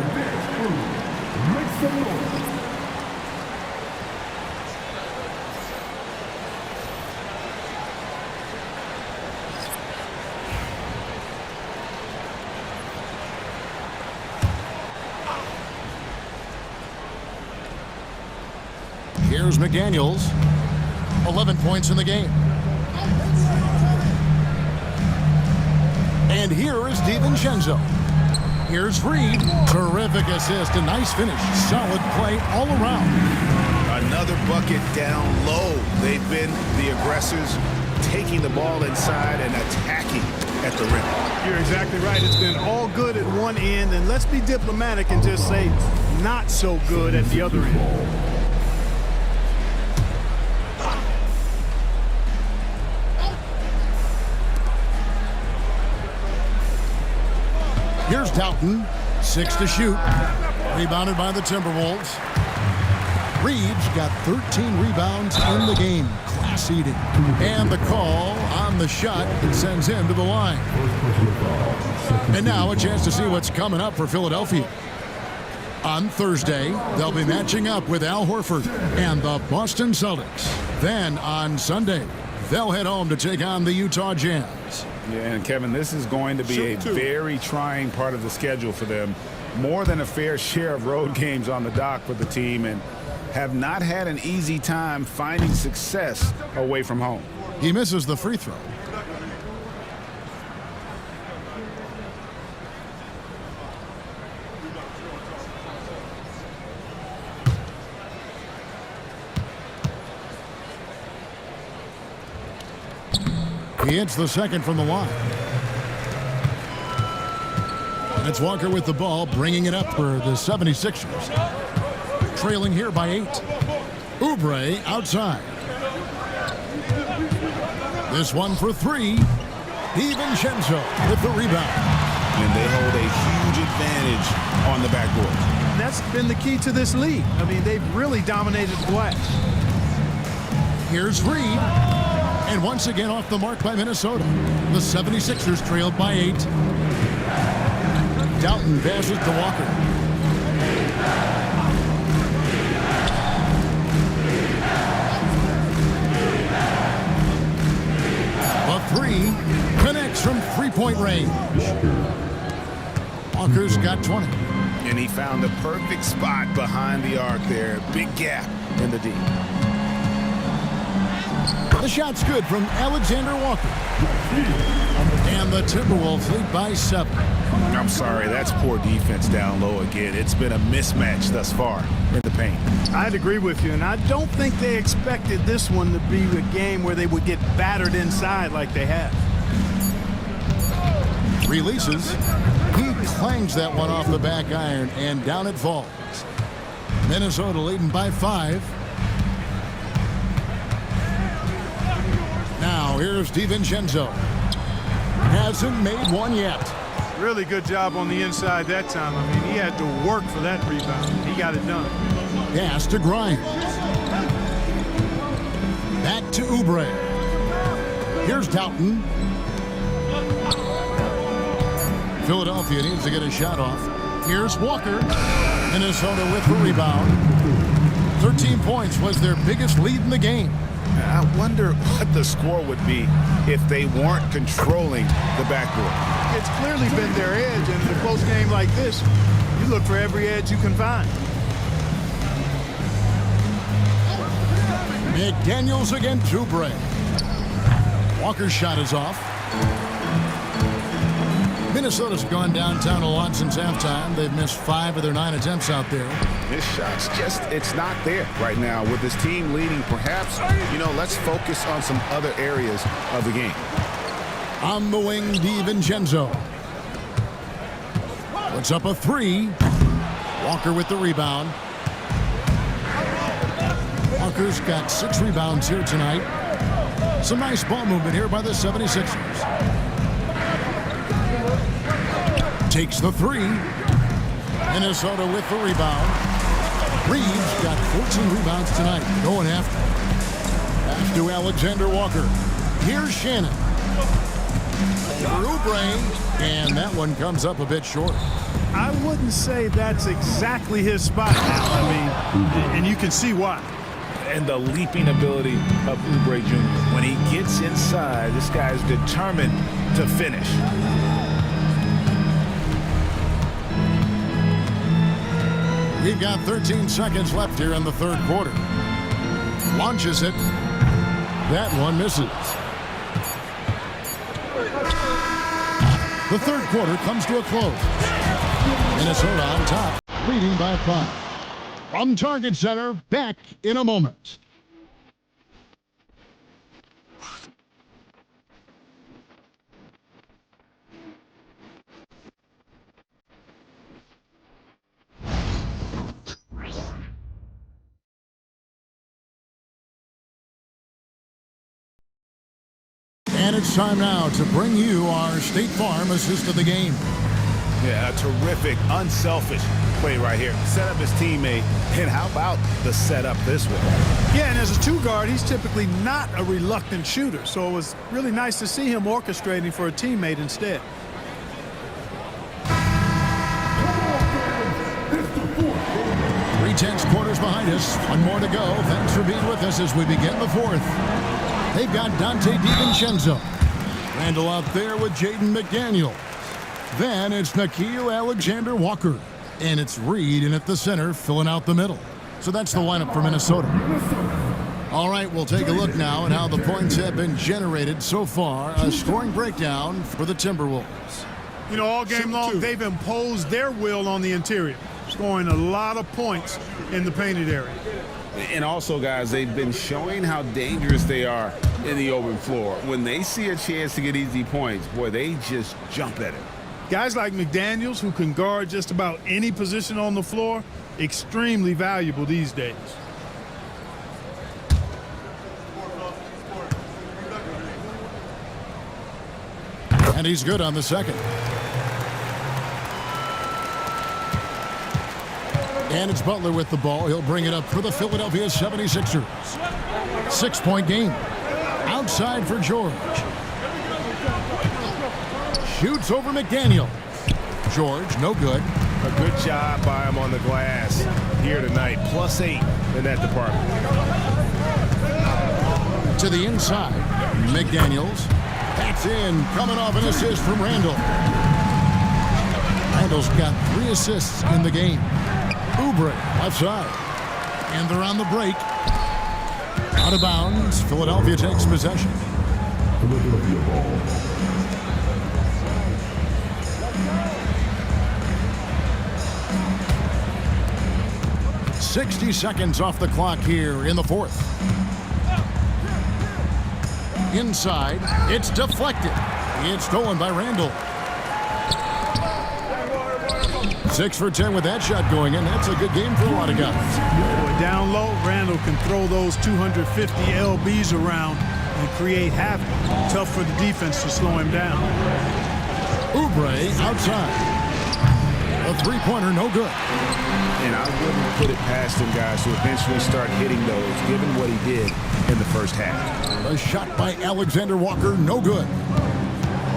Here's McDaniels. 11 points in the game. And here is DiVincenzo. Here's Reed. Terrific assist. A nice finish. Solid play all around. Another bucket down low. They've been the aggressors, taking the ball inside and attacking at the rim. You're exactly right. It's been all good at one end, and let's be diplomatic and just say not so good at the other end. Here's Doughton. 6 to shoot. Rebounded by the Timberwolves. Reeves got 13 rebounds in the game. Class eating. And the call on the shot sends him to the line. And now a chance to see what's coming up for Philadelphia. On Thursday, they'll be matching up with Al Horford and the Boston Celtics. Then on Sunday, they'll head home to take on the Utah Jazz. Yeah, and Kevin, this is going to be a very trying part of the schedule for them. More than a fair share of road games on the dock for the team, and have not had an easy time finding success away from home. He misses the free throw. He hits the second from the line. And it's Walker with the ball, bringing it up for the 76ers. Trailing here by 8. Oubre outside. This one for 3. DiVincenzo with the rebound. And they hold a huge advantage on the backboard. That's been the key to this league. I mean, they've really dominated the glass. Here's Reed. And once again off the mark by Minnesota. The 76ers trailed by 8. Doughton passes to Walker. A 3 connects from three-point range. Walker's got 20. And he found the perfect spot behind the arc there. Big gap in the D. The shot's good from Alexander Walker. And the Timberwolves lead by 7. I'm sorry, that's poor defense down low again. It's been a mismatch thus far in the paint. I'd agree with you, and I don't think they expected this one to be a game where they would get battered inside like they have. Releases. He clangs that one off the back iron, and down it falls. Minnesota leading by 5. Now here's DiVincenzo. Hasn't made one yet. Really good job on the inside that time. I mean, he had to work for that rebound. He got it done. Pass to Grimes. Back to Oubre. Here's Doughton. Philadelphia needs to get a shot off. Here's Walker. Minnesota with the rebound. 13 points was their biggest lead in the game. I wonder what the score would be if they weren't controlling the backboard. It's clearly been their edge, and in a close game like this, you look for every edge you can find. McDaniels against Oubre. Walker's shot is off. Minnesota's gone downtown a lot since halftime. They've missed 5 of their 9 attempts out there. This shot's just, it's not there right now. With this team leading, perhaps, let's focus on some other areas of the game. On the wing, DiVincenzo. Puts up a 3. Walker with the rebound. Walker's got 6 rebounds here tonight. Some nice ball movement here by the 76ers. Takes the 3. Minnesota with the rebound. Reeves got 14 rebounds tonight. Going after. Pass to Alexander Walker. Here's Shannon. Oubre, and that one comes up a bit short. I wouldn't say that's exactly his spot now. I mean, and you can see why. And the leaping ability of Oubre Jr. When he gets inside, this guy's determined to finish. We've got 13 seconds left here in the third quarter. Launches it. That one misses. The third quarter comes to a close. Minnesota on top, leading by 5. From Target Center, back in a moment. And it's time now to bring you our State Farm assist of the game. Yeah, a terrific, unselfish play right here. Set up his teammate, and how about the setup this way? Yeah, and as a 2-guard, he's typically not a reluctant shooter, so it was really nice to see him orchestrating for a teammate instead. 3/10 quarters behind us. One more to go. Thanks for being with us as we begin the fourth. They've got Dante DiVincenzo. Randall out there with Jaden McDaniel. Then it's Nickeil Alexander-Walker. And it's Reed in at the center, filling out the middle. So that's the lineup for Minnesota. All right, we'll take a look now at how the points have been generated so far. A scoring breakdown for the Timberwolves. You know, all game long, they've imposed their will on the interior, scoring a lot of points in the painted area. And also, guys, they've been showing how dangerous they are in the open floor. When they see a chance to get easy points, boy, they just jump at it. Guys like McDaniels, who can guard just about any position on the floor, extremely valuable these days. And he's good on the second. And it's Butler with the ball. He'll bring it up for the Philadelphia 76ers. 6-point game. Outside for George. Shoots over McDaniel. George, no good. A good job by him on the glass here tonight. +8 in that department. To the inside. McDaniels. That's in. Coming off an assist from Randall. Randall's got 3 assists in the game. Oubre left side. And they're on the break. Out of bounds. Philadelphia takes possession. 60 seconds off the clock here in the fourth. Inside, it's deflected. It's stolen by Randall. 6 for 10 with that shot going in. That's a good game for a lot of guys. Boy, down low, Randall can throw those 250 LBs around and create havoc. Tough for the defense to slow him down. Oubre outside. A three-pointer, no good. And I wouldn't put it past him, guys, to eventually start hitting those, given what he did in the first half. A shot by Alexander Walker, no good.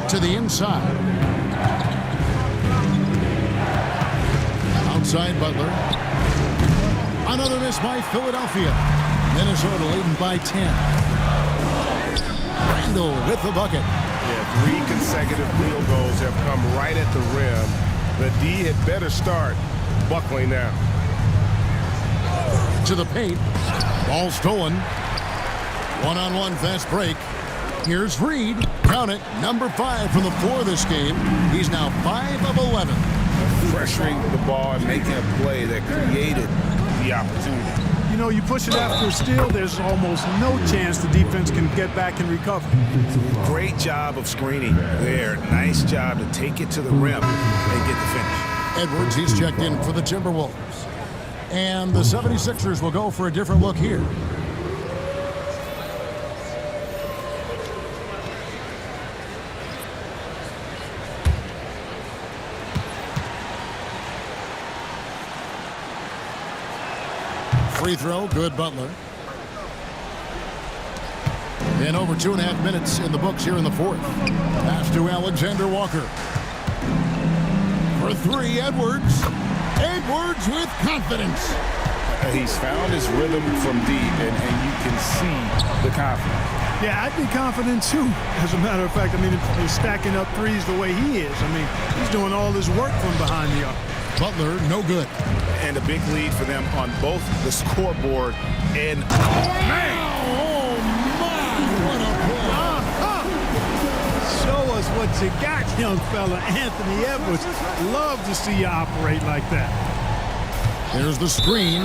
To the inside. Outside Butler. Another miss by Philadelphia. Minnesota leading by 10. Randall with the bucket. Yeah, 3 consecutive field goals have come right at the rim. The D had better start buckling now. To the paint. Ball stolen. One-on-one fast break. Here's Reed. Count it. Number 5 from the floor this game. He's now 5 of 11. Pressuring the ball and making a play that created the opportunity. You know, you push it after a steal, there's almost no chance the defense can get back and recover. Great job of screening there. Nice job to take it to the rim and get the finish. Edwards, he's checked in for the Timberwolves. And the 76ers will go for a different look here. Free throw, good Butler. And over 2.5 minutes in the books here in the fourth. Pass to Alexander Walker. For 3, Edwards. Edwards with confidence. He's found his rhythm from deep, and you can see the confidence. Yeah, I'd be confident too. As a matter of fact, I mean, he's stacking up threes the way he is. I mean, he's doing all his work from behind the arc. Butler, no good. And a big lead for them on both the scoreboard and... Man! Oh, my! What a play! Show us what you got, young fella. Anthony Edwards. Love to see you operate like that. There's the screen.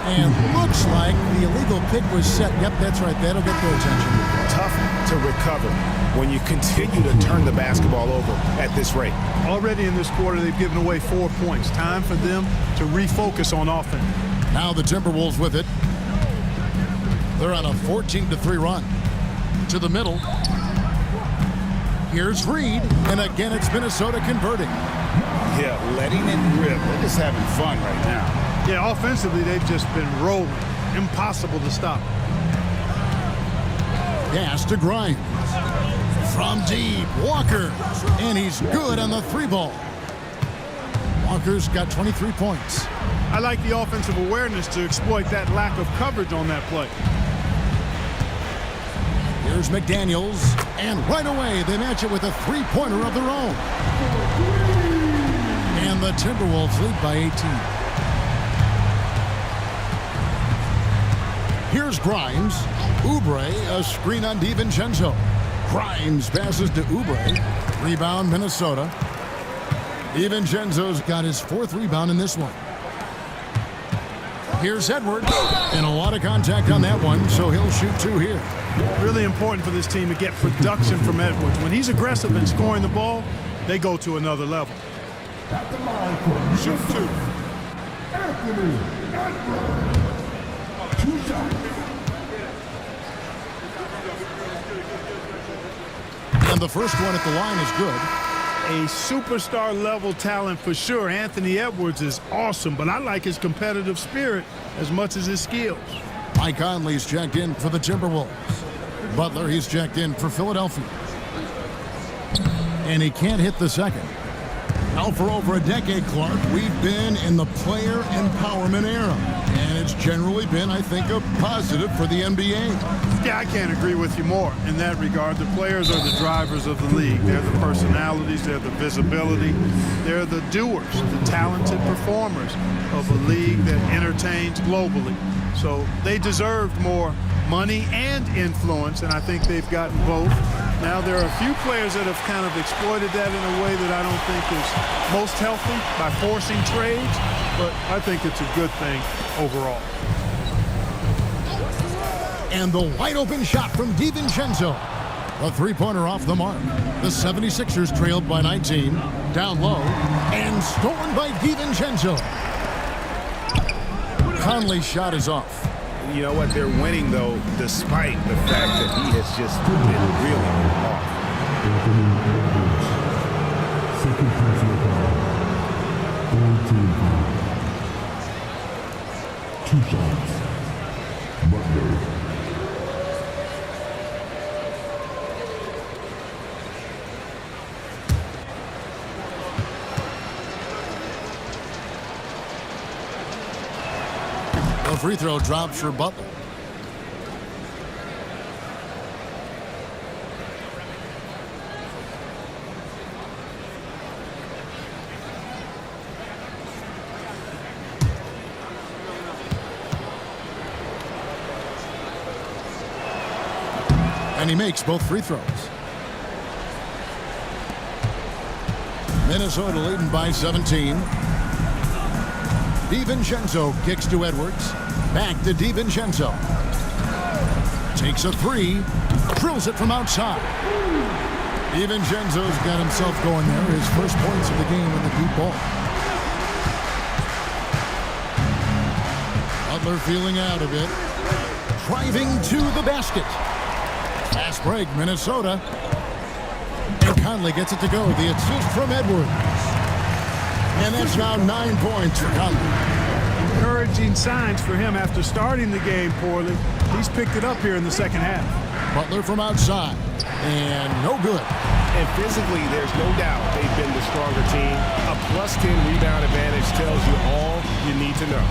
And looks like the illegal pick was set. Yep, that's right. That'll get their attention. Tough to recover when you continue to turn the basketball over at this rate. Already in this quarter, they've given away 4 points. Time for them to refocus on offense. Now the Timberwolves with it. They're on a 14-3 run. To the middle. Here's Reed. And again, it's Minnesota converting. Yeah, letting it rip. They're just having fun right now. Yeah, offensively, they've just been rolling. Impossible to stop. Pass to Grimes. From deep, Walker. And he's good on the 3-ball. Walker's got 23 points. I like the offensive awareness to exploit that lack of coverage on that play. Here's McDaniels, and right away they match it with a three-pointer of their own. And the Timberwolves lead by 18. Here's Grimes. Oubre, a screen on DiVincenzo. Grimes passes to Oubre. Rebound, Minnesota. DiVincenzo's got his fourth rebound in this one. Here's Edwards, and a lot of contact on that one, so he'll shoot two here. Really important for this team to get production from Edwards. When he's aggressive and scoring the ball, they go to another level. At the line for shoot two. Anthony Edwards. 2 shots. And the first one at the line is good. A superstar level talent for sure. Anthony Edwards is awesome, but I like his competitive spirit as much as his skills. Mike Conley's checked in for the Timberwolves. Butler, he's checked in for Philadelphia. And he can't hit the second. Now for over a decade, Clark, we've been in the player empowerment era. And it's generally been, I think, a positive for the NBA. Yeah, I can't agree with you more in that regard. The players are the drivers of the league. They're the personalities, they're the visibility, they're the doers, the talented performers of a league that entertains globally. So they deserved more money and influence, and I think they've gotten both. Now, there are a few players that have kind of exploited that in a way that I don't think is most healthy by forcing trades, but I think it's a good thing overall. And the wide-open shot from DiVincenzo. A three-pointer off the mark. The 76ers trailed by 19. Down low. And stolen by DiVincenzo. Conley's shot is off. You know what? They're winning, though, despite the fact that he has just been really off. Second personal foul. 2 shots. Butler. The free throw drops for Butler. And he makes both free throws. Minnesota leading by 17. DiVincenzo kicks to Edwards. Back to DiVincenzo. Takes a three. Drills it from outside. DiVincenzo's got himself going there. His first points of the game with the deep ball. Butler feeling out a bit. Driving to the basket. Fast break, Minnesota. And Conley gets it to go. The assist from Edwards. And that's now 9 points for Conley. Encouraging signs for him after starting the game poorly. He's picked it up here in the second half. Butler from outside. And no good. And physically, there's no doubt they've been the stronger team. A +10 rebound advantage tells you all you need to know.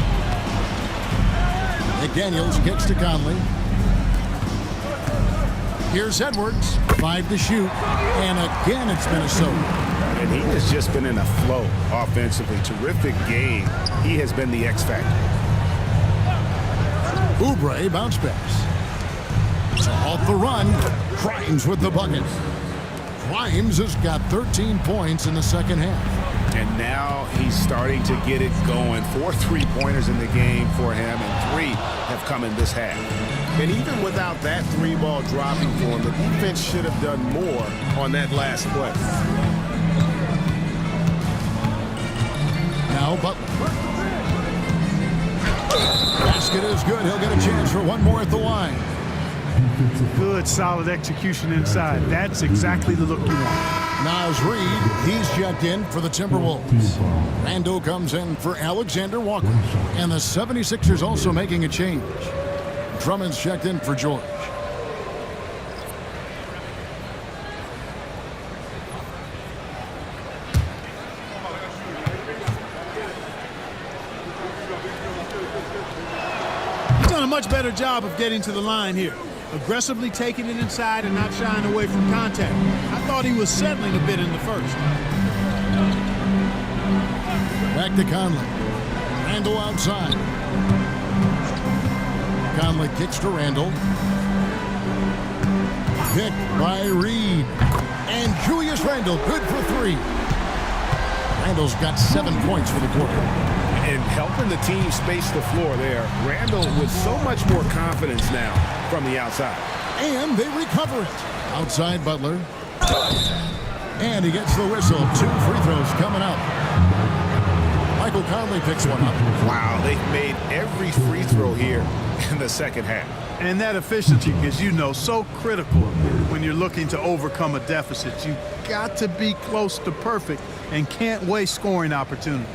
McDaniels kicks to Conley. Here's Edwards. 5 to shoot. And again, it's Minnesota. And he has just been in a flow offensively. Terrific game. He has been the X factor. Oubre bounce pass. So off the run. Grimes with the bucket. Grimes has got 13 points in the second half. And now he's starting to get it going. 4 3-pointers in the game for him, and 3 have come in this half. And even without that 3-ball dropping for him, the defense should have done more on that last play. Now Butler. Basket is good. He'll get a chance for one more at the line. Good, solid execution inside. That's exactly the look you want. Naz Reid, he's checked in for the Timberwolves. Rando comes in for Alexander Walker. And the 76ers also making a change. Drummond's checked in for George. He's done a much better job of getting to the line here. aggressively taking it inside and not shying away from contact. I thought he was settling a bit in the first. Back to Conley. Randall outside. Conley kicks to Randall. Picked by Reed. And Julius Randall, good for 3. Randall's got 7 points for the quarter. And helping the team space the floor there. Randall with so much more confidence now from the outside. And they recover it. Outside Butler. And he gets the whistle. 2 free throws coming up. Michael Conley picks one up. Wow, they've made every free throw here in the second half. And that efficiency is, so critical when you're looking to overcome a deficit. You've got to be close to perfect and can't waste scoring opportunities.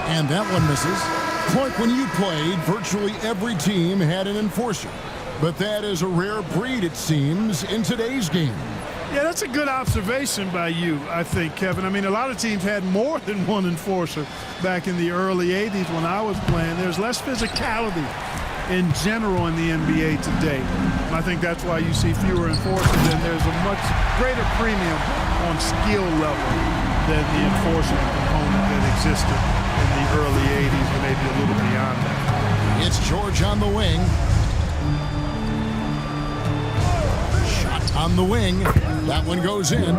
And that one misses. Clark, when you played, virtually every team had an enforcer. But that is a rare breed, it seems, in today's game. Yeah, that's a good observation by you, I think, Kevin. I mean, a lot of teams had more than one enforcer back in the early 80s when I was playing. There's less physicality in general in the NBA today. And I think that's why you see fewer enforcers, and there's a much greater premium on skill level than the enforcement component that existed in the early 80s or maybe a little beyond that. It's George on the wing. On the wing, that one goes in.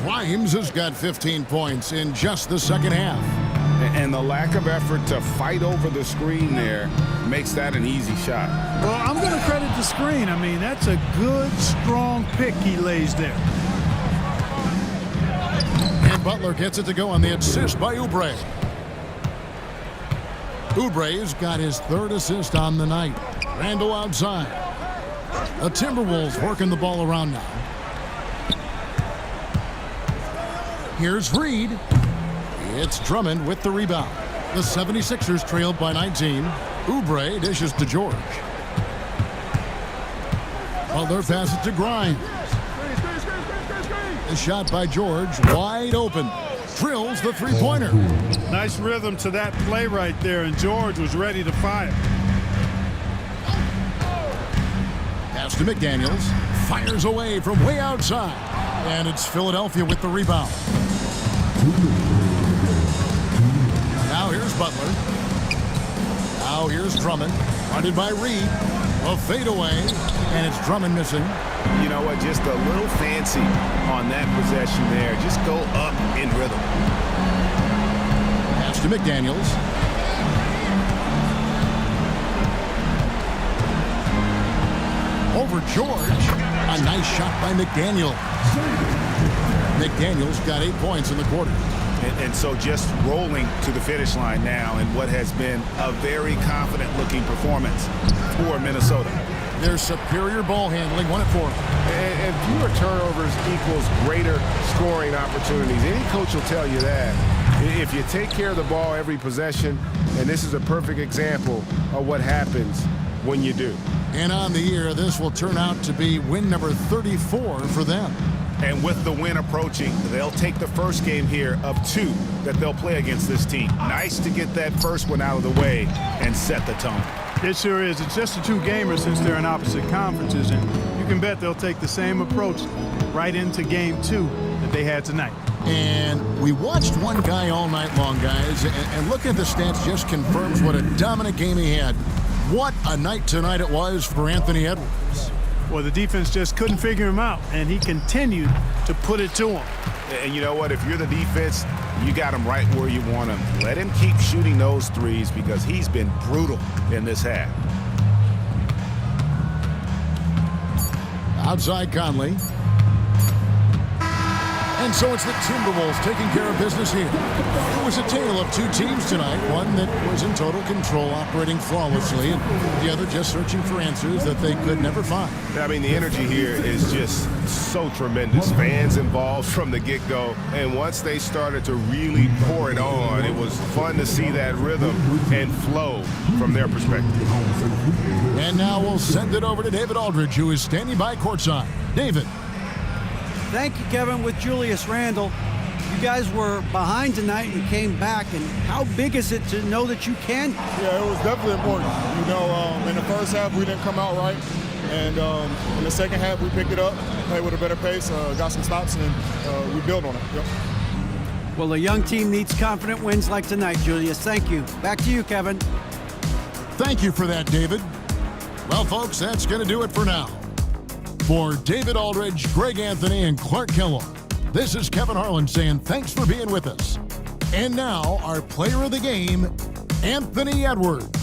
Grimes has got 15 points in just the second half. And the lack of effort to fight over the screen there makes that an easy shot. Well, I'm going to credit the screen. I mean, that's a good, strong pick he lays there. And Butler gets it to go on the assist by Oubre. Oubre's got his 3rd assist on the night. Randall outside. The Timberwolves working the ball around now. Here's Reed. It's Drummond with the rebound. The 76ers trailed by 19. Oubre dishes to George. Butler passes it to Grimes. The shot by George, wide open. Drills the three-pointer. Nice rhythm to that play right there, and George was ready to fire. Pass to McDaniels. Fires away from way outside. And it's Philadelphia with the rebound. Now here's Butler. Now here's Drummond. Guarded by Reed. A fadeaway. And it's Drummond missing. You know what? Just a little fancy on that possession there. Just go up in rhythm. Pass to McDaniels. Over George. A nice shot by McDaniels. McDaniels got 8 points in the quarter. And so just rolling to the finish line now in what has been a very confident-looking performance for Minnesota. Their superior ball handling won it for them. And fewer turnovers equals greater scoring opportunities. Any coach will tell you that. If you take care of the ball every possession, and this is a perfect example of what happens when you do. And on the year, this will turn out to be win number 34 for them. And with the win approaching, they'll take the first game here of 2 that they'll play against this team. Nice to get that first one out of the way and set the tone. It sure is. It's just a 2-gamer since they're in opposite conferences, and you can bet they'll take the same approach right into game 2 that they had tonight. And we watched one guy all night long, guys, and looking at the stats just confirms what a dominant game he had. What a night tonight it was for Anthony Edwards. Well, the defense just couldn't figure him out, and he continued to put it to him. And you know what? If you're the defense, you got him right where you want him. Let him keep shooting those threes because he's been brutal in this half. Outside Conley. And so it's the Timberwolves taking care of business here. It was a tale of 2 teams tonight, one that was in total control, operating flawlessly, and the other just searching for answers that they could never find. I mean, the energy here is just so tremendous. Fans involved from the get-go, and once they started to really pour it on, it was fun to see that rhythm and flow from their perspective. And now we'll send it over to David Aldridge, who is standing by courtside. David. Thank you, Kevin. With Julius Randle, you guys were behind tonight and came back, and how big is it to know that you can? Yeah, it was definitely important. You know, in the first half, we didn't come out right. And in the second half, we picked it up, played with a better pace, got some stops, and we built on it. Yep. Well, a young team needs confident wins like tonight, Julius. Thank you. Back to you, Kevin. Thank you for that, David. Well, folks, that's going to do it for now. For David Aldridge, Greg Anthony, and Clark Kellogg, this is Kevin Harlan saying thanks for being with us. And now, our player of the game, Anthony Edwards.